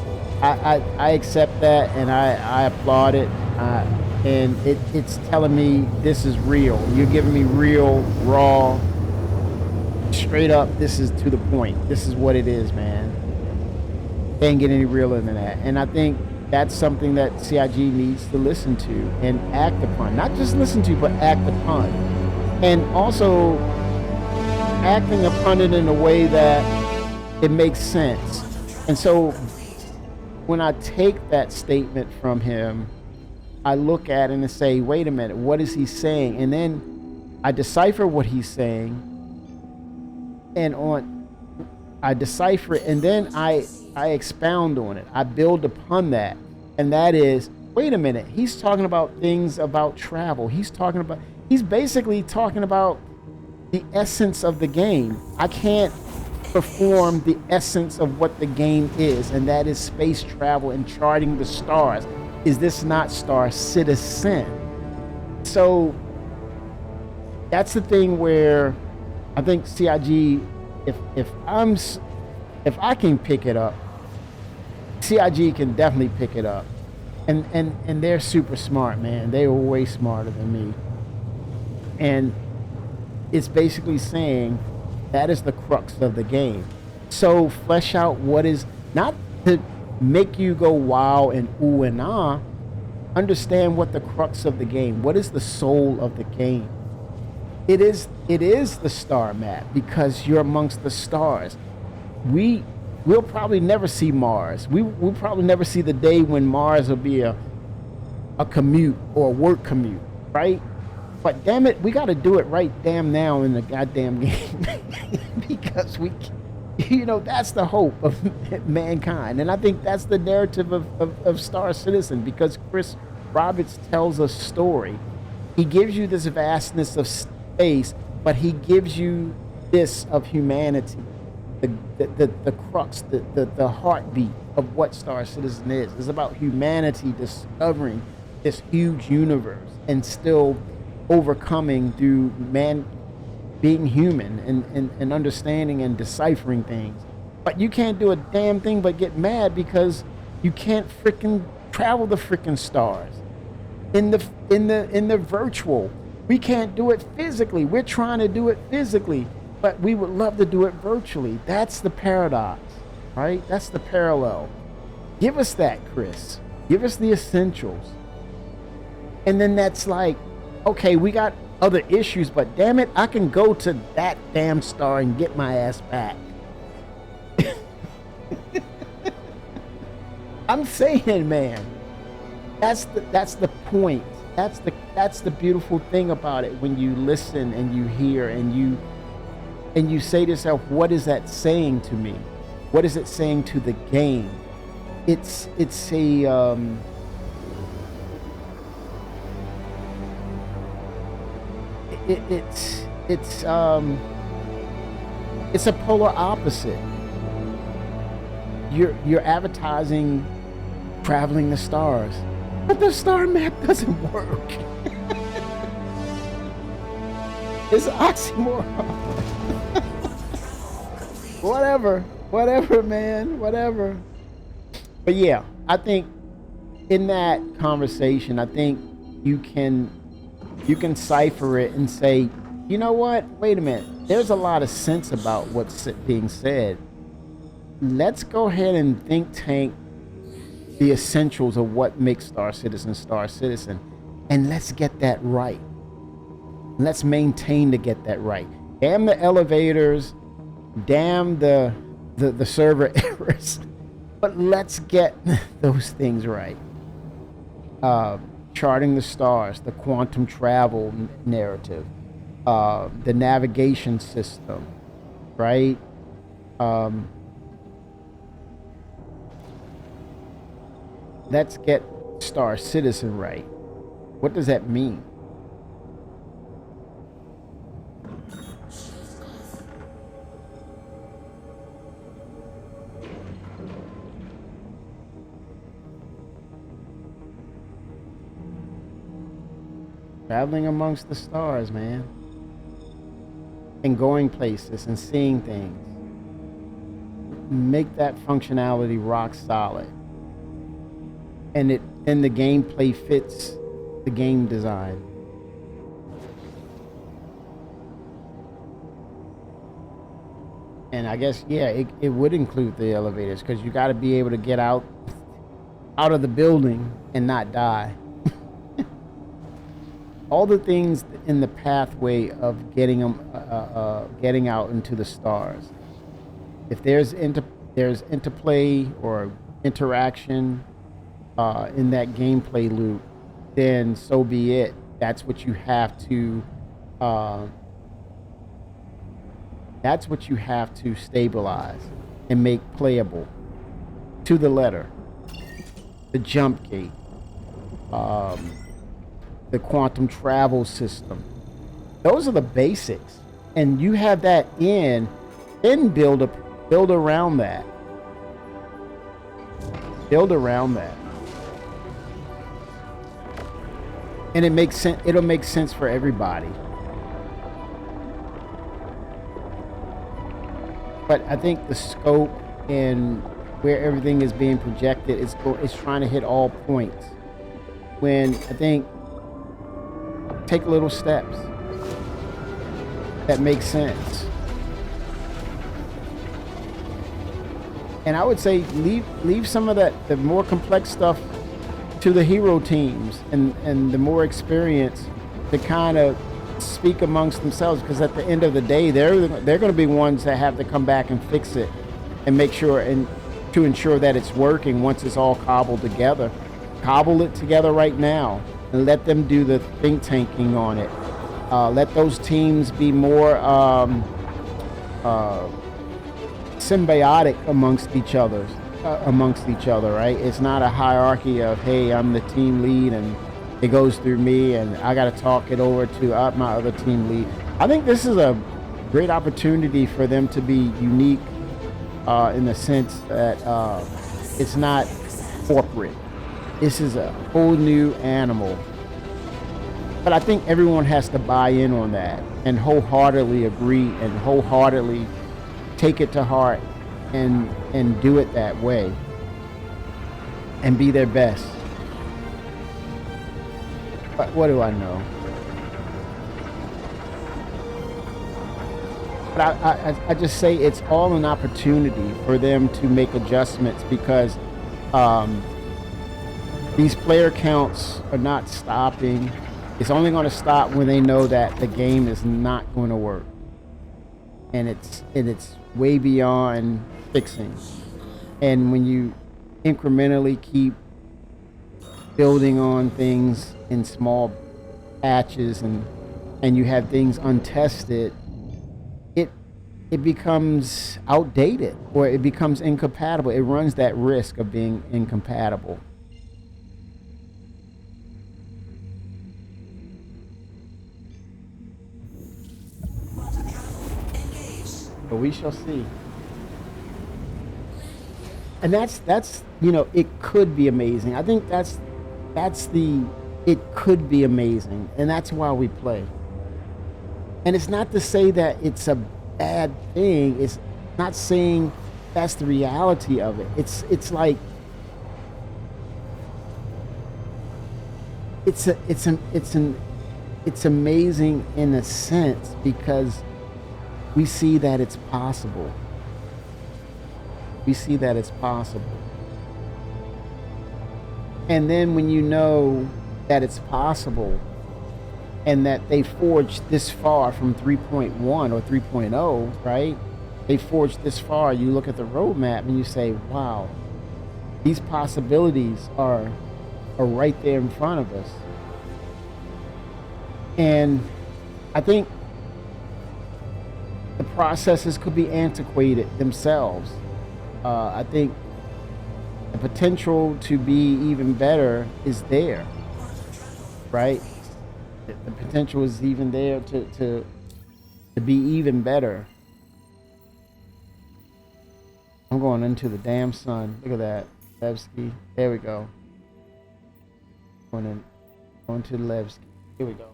I accept that, and I applaud it. And it's telling me this is real. You're giving me real, raw, straight up, this is to the point. This is what it is, man. Can't get any realer than that. And I think that's something that CIG needs to listen to and act upon. Not just listen to, but act upon. And also acting upon it in a way that it makes sense. And so when I take that statement from him, I look at it and say, wait a minute, what is he saying? And then I decipher what he's saying, and I decipher it, and then I expound on it. I build upon that. And that is, wait a minute, he's talking about things about travel. He's basically talking about the essence of the game. I can't perform the essence of what the game is, and that is space travel and charting the stars. Is this not Star Citizen? So that's the thing where I think CIG, if I can pick it up, CIG can definitely pick it up. And they're super smart, man. They were way smarter than me. And it's basically saying that is the crux of the game. So flesh out what is, not to make you go wow and ooh and ah, understand what the crux of the game, what is the soul of the game. It is the star map, because you're amongst the stars. We'll probably never see Mars. We'll probably never see the day when Mars will be a commute or a work commute, right? But damn it, we got to do it right damn now in the goddamn game. Because that's the hope of mankind. And I think that's the narrative of Star Citizen, because Chris Roberts tells a story. He gives you this vastness of space, but he gives you this of humanity. The crux, the heartbeat of what Star Citizen is. It's about humanity discovering this huge universe and still overcoming through man being human and understanding and deciphering things. But you can't do a damn thing but get mad because you can't freaking travel the freaking stars. In the virtual, we can't do it physically. We're trying to do it physically, but we would love to do it virtually. That's the paradox, right? That's the parallel. Give us that, Chris. Give us the essentials. And then that's like, okay, we got other issues, but damn it, I can go to that damn star and get my ass back. I'm saying, man, that's the point. That's the beautiful thing about it. When you listen and you hear and you say to yourself, what is that saying to me? What is it saying to the game? It's a polar opposite. You're advertising traveling the stars, but the star map doesn't work. It's an oxymoron. whatever, man, whatever. But yeah, I think in that conversation, I think you can cipher it and say, you know what? Wait a minute. There's a lot of sense about what's being said. Let's go ahead and think tank the essentials of what makes Star Citizen, and let's get that right. Let's maintain to get that right. Damn the elevators, damn the server errors, but let's get those things right. Charting the stars, the quantum travel narrative, the navigation system, right? Let's get Star Citizen right. What does that mean? Traveling amongst the stars, man. And going places and seeing things. Make that functionality rock solid. And the gameplay fits the game design. And I guess, yeah, it would include the elevators, because you got to be able to get out of the building and not die. All the things in the pathway of getting out into the stars. If there's interplay or interaction in that gameplay loop, then so be it. That's what you have to. That's what you have to stabilize and make playable to the letter. The jump gate, um, the quantum travel system. Those are the basics, and you have that in, then build around that. Build around that, and it makes sense. It'll make sense for everybody. But I think the scope and where everything is being projected is trying to hit all points. When I think take little steps that make sense. And I would say leave some of the more complex stuff to the hero teams and the more experience to kind of speak amongst themselves, because at the end of the day they're going to be ones that have to come back and fix it and make sure and to ensure that it's working once it's all cobbled together. Cobble it together right now and let them do the think tanking on it. Let those teams be more symbiotic amongst each other, right? It's not a hierarchy of, hey, I'm the team lead and it goes through me and I got to talk it over to my other team lead. I think this is a great opportunity for them to be unique in the sense that it's not corporate. This is a whole new animal. But I think everyone has to buy in on that and wholeheartedly agree and wholeheartedly take it to heart and do it that way and be their best. But what do I know? But I just say it's all an opportunity for them to make adjustments, because these player counts are not stopping. It's only going to stop when they know that the game is not going to work, and it's way beyond fixing. And when you incrementally keep building on things in small patches and you have things untested, it becomes outdated or it becomes incompatible. It runs that risk of being incompatible. But we shall see. And that's it could be amazing. I think that's it could be amazing, and that's why we play. And it's not to say that it's a bad thing. It's not saying that's the reality of it. It's like it's amazing in a sense because we see that it's possible. We see that it's possible. And then when you know that it's possible and that they forged this far from 3.1 or 3.0, right? They forged this far. You look at the roadmap and you say, wow, these possibilities are right there in front of us. And I think the processes could be antiquated themselves. I think the potential to be even better is there, right? The potential is even there to be even better. I'm going into the damn sun. Look at that. Levski. There we go. Going to Levski. Here we go.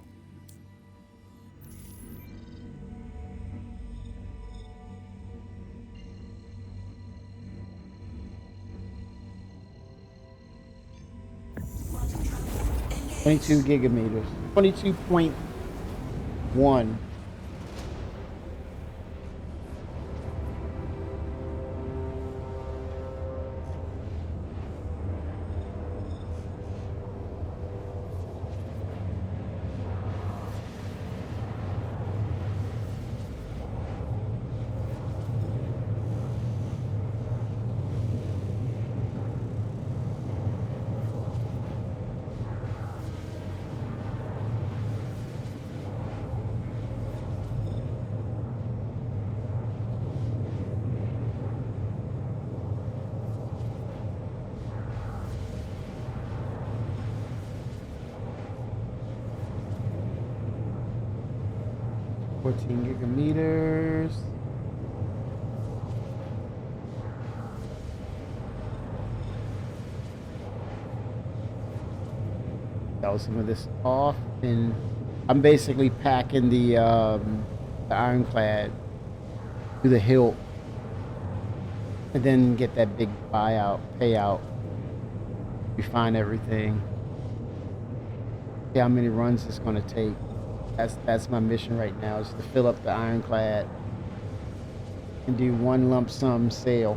$22 gigameters. 22.1. 14 gigameters. Sell some of this off, and I'm basically packing the ironclad to the hilt, and then get that big payout. Refine everything. See how many runs it's gonna take. That's my mission right now, is to fill up the ironclad and do one lump sum sale.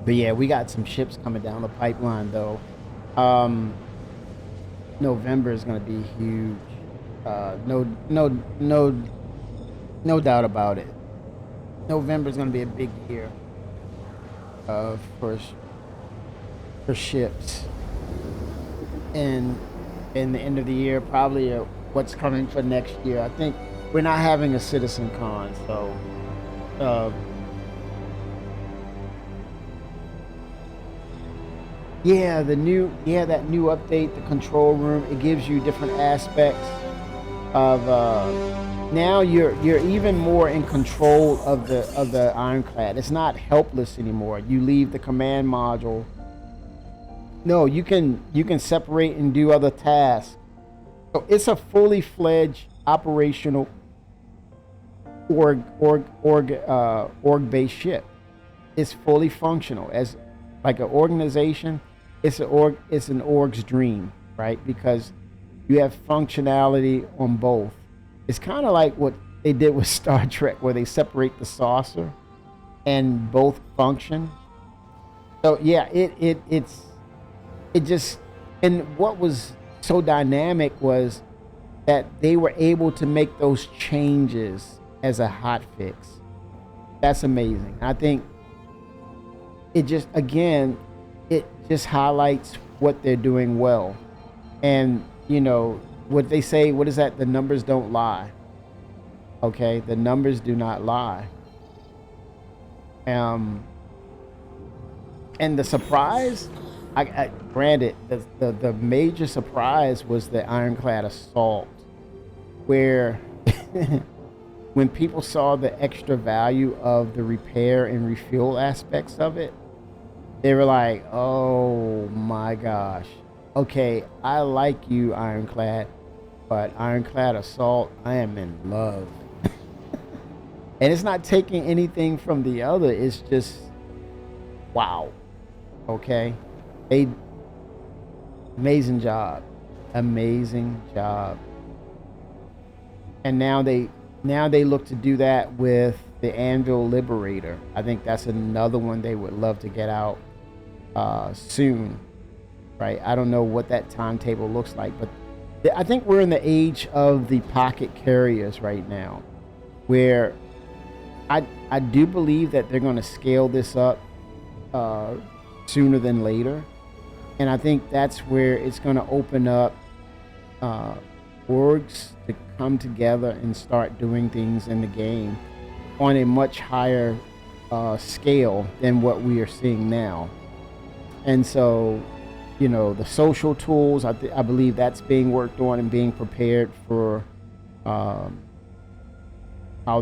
But yeah, we got some ships coming down the pipeline though. November is gonna be huge. No doubt about it. November is gonna be a big year for ships. And in the end of the year, probably what's coming for next year. I think we're not having a Citizen Con, so yeah, that new update, the control room, it gives you different aspects of now you're even more in control of the ironclad. It's not helpless anymore. You leave the command module. No, you can separate and do other tasks. So it's a fully fledged operational org-based ship. It's fully functional as like an organization. It's an org's dream, right? Because you have functionality on both. It's kind of like what they did with Star Trek, where they separate the saucer and both function. So yeah, it just, and what was so dynamic was that they were able to make those changes as a hot fix. That's amazing. I think it just, again, it just highlights what they're doing well. And you know what they say, what is that? The numbers don't lie. Okay, the numbers do not lie. And the surprise, I granted, the major surprise was the Ironclad Assault, where when people saw the extra value of the repair and refuel aspects of it, they were like, oh my gosh. Okay, I like you, Ironclad, but Ironclad Assault, I am in love. And it's not taking anything from the other. It's just, wow. Okay. Amazing job. Amazing job. And now they look to do that with the Anvil Liberator. I think that's another one they would love to get out soon. Right? I don't know what that timetable looks like, but I think we're in the age of the pocket carriers right now, where I do believe that they're going to scale this up sooner than later. And I think that's where it's going to open up orgs to come together and start doing things in the game on a much higher scale than what we are seeing now. And so, you know, the social tools, I believe that's being worked on and being prepared for how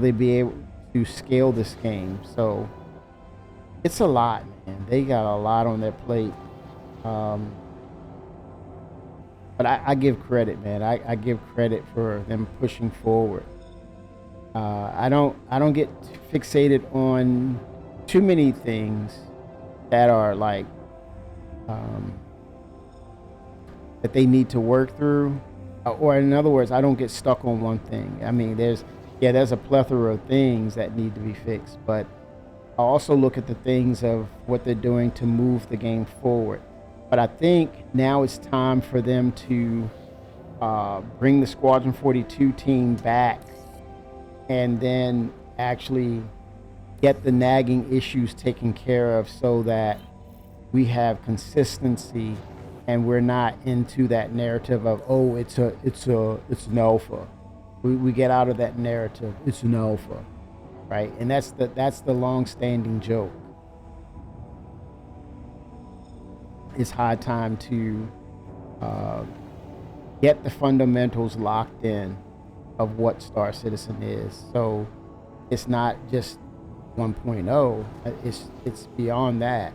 they be able to scale this game. So it's a lot, man. They got a lot on their plate. But I give credit, man. I give credit for them pushing forward. I don't get fixated on too many things that are like that they need to work through, or in other words, I don't get stuck on one thing. I mean, there's a plethora of things that need to be fixed, but I also look at the things of what they're doing to move the game forward. But I think now it's time for them to bring the Squadron 42 team back and then actually get the nagging issues taken care of, so that we have consistency and we're not into that narrative of, oh, it's an alpha. We get out of that narrative. It's an alpha, right? And that's the long-standing joke. It's high time to get the fundamentals locked in of what Star Citizen is. So it's not just 1.0. It's beyond that.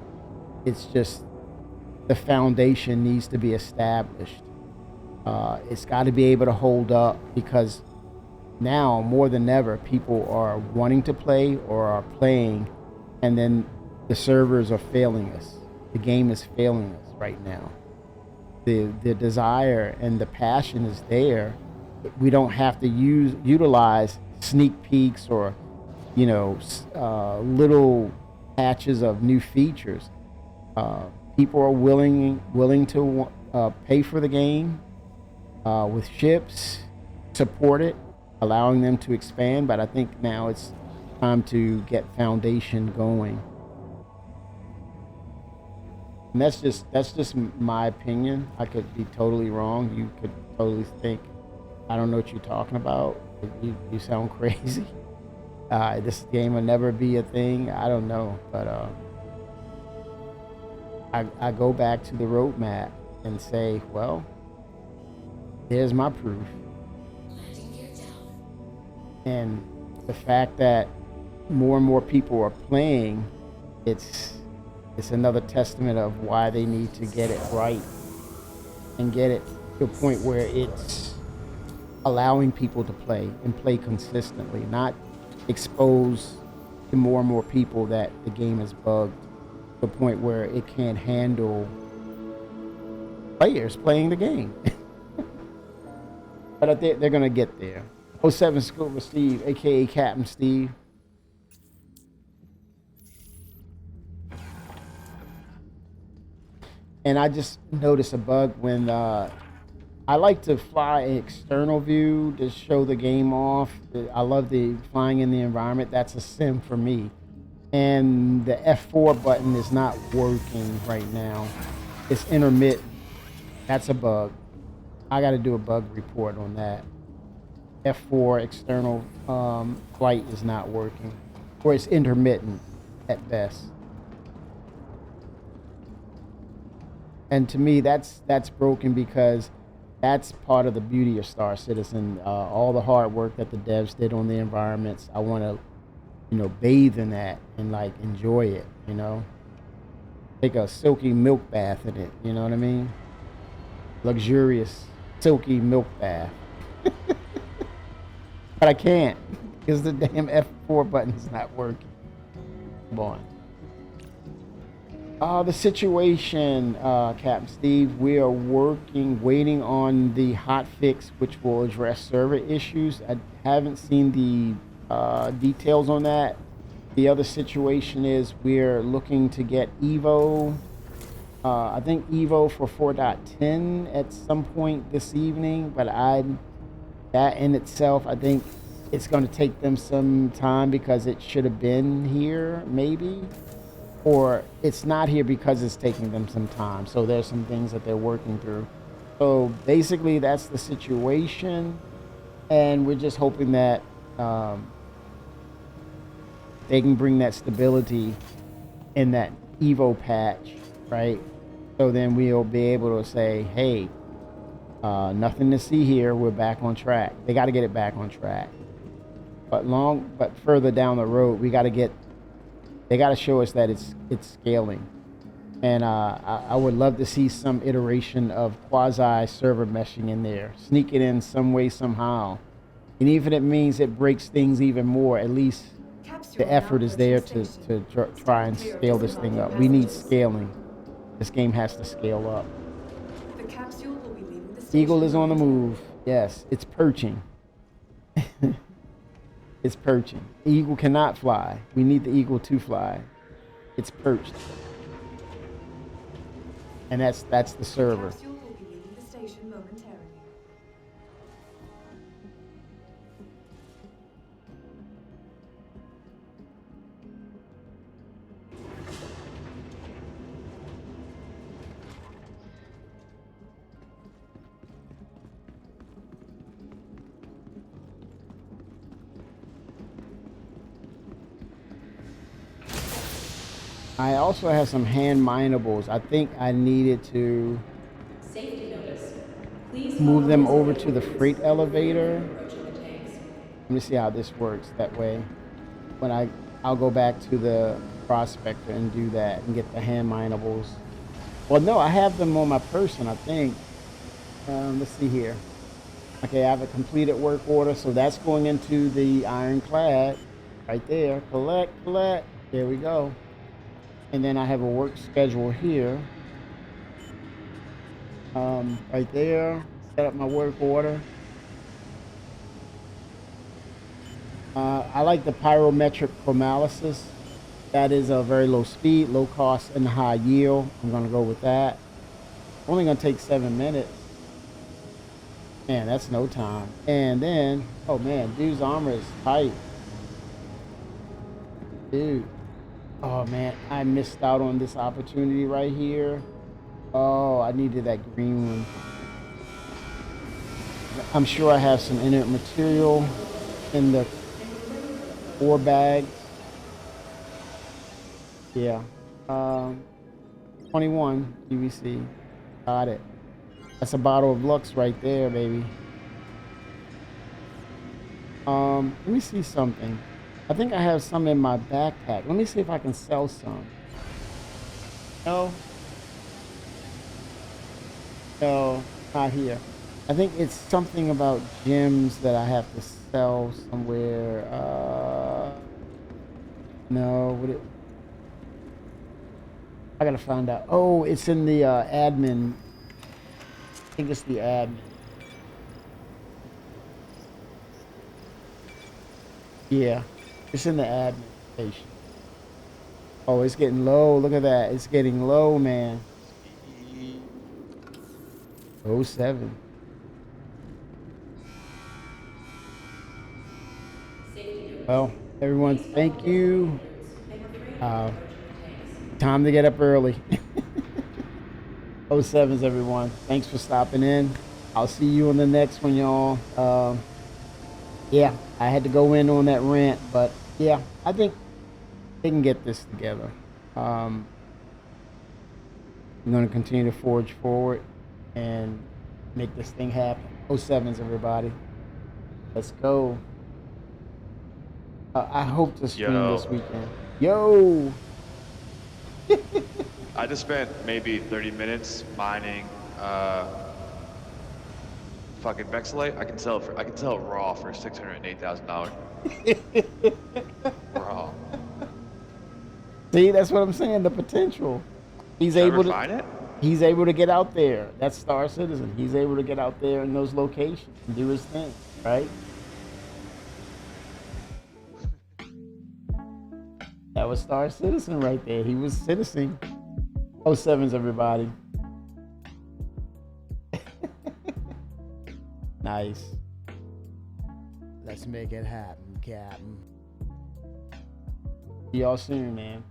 It's just the foundation needs to be established. It's got to be able to hold up, because now more than ever people are wanting to play or are playing, and then the servers are failing us. The game is failing us right now. The desire and the passion is there. We don't have to utilize sneak peeks or little patches of new features. People are willing to pay for the game with ships, support it, allowing them to expand. But I think now it's time to get foundation going. And that's just my opinion. I could be totally wrong. You could totally think, I don't know what you're talking about. You sound crazy. This game will never be a thing. I don't know, but I go back to the roadmap and say, well, there's my proof. And the fact that more and more people are playing, it's another testament of why they need to get it right and get it to a point where it's allowing people to play and play consistently, not expose to more and more people that the game is bugged to a point where it can't handle players playing the game. But I think they're going to get there. 07 Scuba Steve, aka Captain Steve. And I just noticed a bug when I like to fly an external view to show the game off. I love the flying in the environment. That's a sim for me. And the F4 button is not working right now. It's intermittent. That's a bug. I got to do a bug report on that. F4 external flight is not working, or it's intermittent at best. And to me, that's broken, because that's part of the beauty of Star Citizen. All the hard work that the devs did on the environments, I want to, bathe in that and enjoy it. Take a silky milk bath in it. You know what I mean? Luxurious, silky milk bath. But I can't, because the damn F4 button is not working. Come on. The situation, Captain Steve, we are waiting on the hot fix, which will address server issues. I haven't seen the details on that. The other situation is we're looking to get Evo. I think Evo for 4.10 at some point this evening, but that in itself, I think it's going to take them some time, because it should have been here, maybe. Or it's not here because it's taking them some time. So there's some things that they're working through. So basically, that's the situation. And we're just hoping that they can bring that stability in that Evo patch, right? So then we'll be able to say, hey, nothing to see here. We're back on track. They got to get it back on track. But further down the road, they got to show us that it's scaling. And I would love to see some iteration of quasi server meshing in there. Sneak it in some way, somehow. And even if it means it breaks things even more, at least the effort is there to try and scale this thing up. We need scaling. This game has to scale up. The capsule will be leaving the station. Eagle is on the move. Yes, it's perching. It's perching. Eagle cannot fly. We need the Eagle to fly. It's perched. And that's the server. The capsule will be leaving the station momentarily. I also have some hand minables. I think I needed to. Safety notice. move them over to the freight elevator. Let me see how this works. That way, when I'll go back to the prospector and do that and get the hand minables. Well, no, I have them on my person, I think. Let's see here. Okay, I have a completed work order, so that's going into the ironclad right there. Collect. There we go. And then I have a work schedule here. Right there. Set up my work order. I like the pyrometric chromalysis. That is a very low speed, low cost, and high yield. I'm gonna go with that. Only gonna take 7 minutes. Man, that's no time. And then, oh man, dude's armor is tight. Dude. Oh man, I missed out on this opportunity right here. Oh, I needed that green one. I'm sure I have some inert material in the 4 bags. Yeah. 21 PVC. Got it. That's a bottle of Lux right there, baby. Let me see something. I think I have some in my backpack. Let me see if I can sell some. No. No, not here. I think it's something about gems that I have to sell somewhere. No, would it? I gotta find out. Oh, it's in the admin. I think it's the admin. Yeah, it's in the admin station. Oh, it's getting low. Look at that. It's getting low, man. 07. Well, everyone, thank you. Time to get up early. 07s, everyone. Thanks for stopping in. I'll see you on the next one, y'all. Yeah, I had to go in on that rant, but yeah, I think they can get this together. I'm going to continue to forge forward and make this thing happen. 07s, everybody. Let's go. I hope to stream this weekend. Yo! I just spent maybe 30 minutes mining fucking Vexillite. I can sell it raw for $608,000. Raw. See, that's what I'm saying. The potential. He's able to find it. He's able to get out there. That's Star Citizen. He's able to get out there in those locations and do his thing, right? That was Star Citizen right there. He was citizen. 07s, everybody. Nice. Let's make it happen, Captain. See y'all soon, man.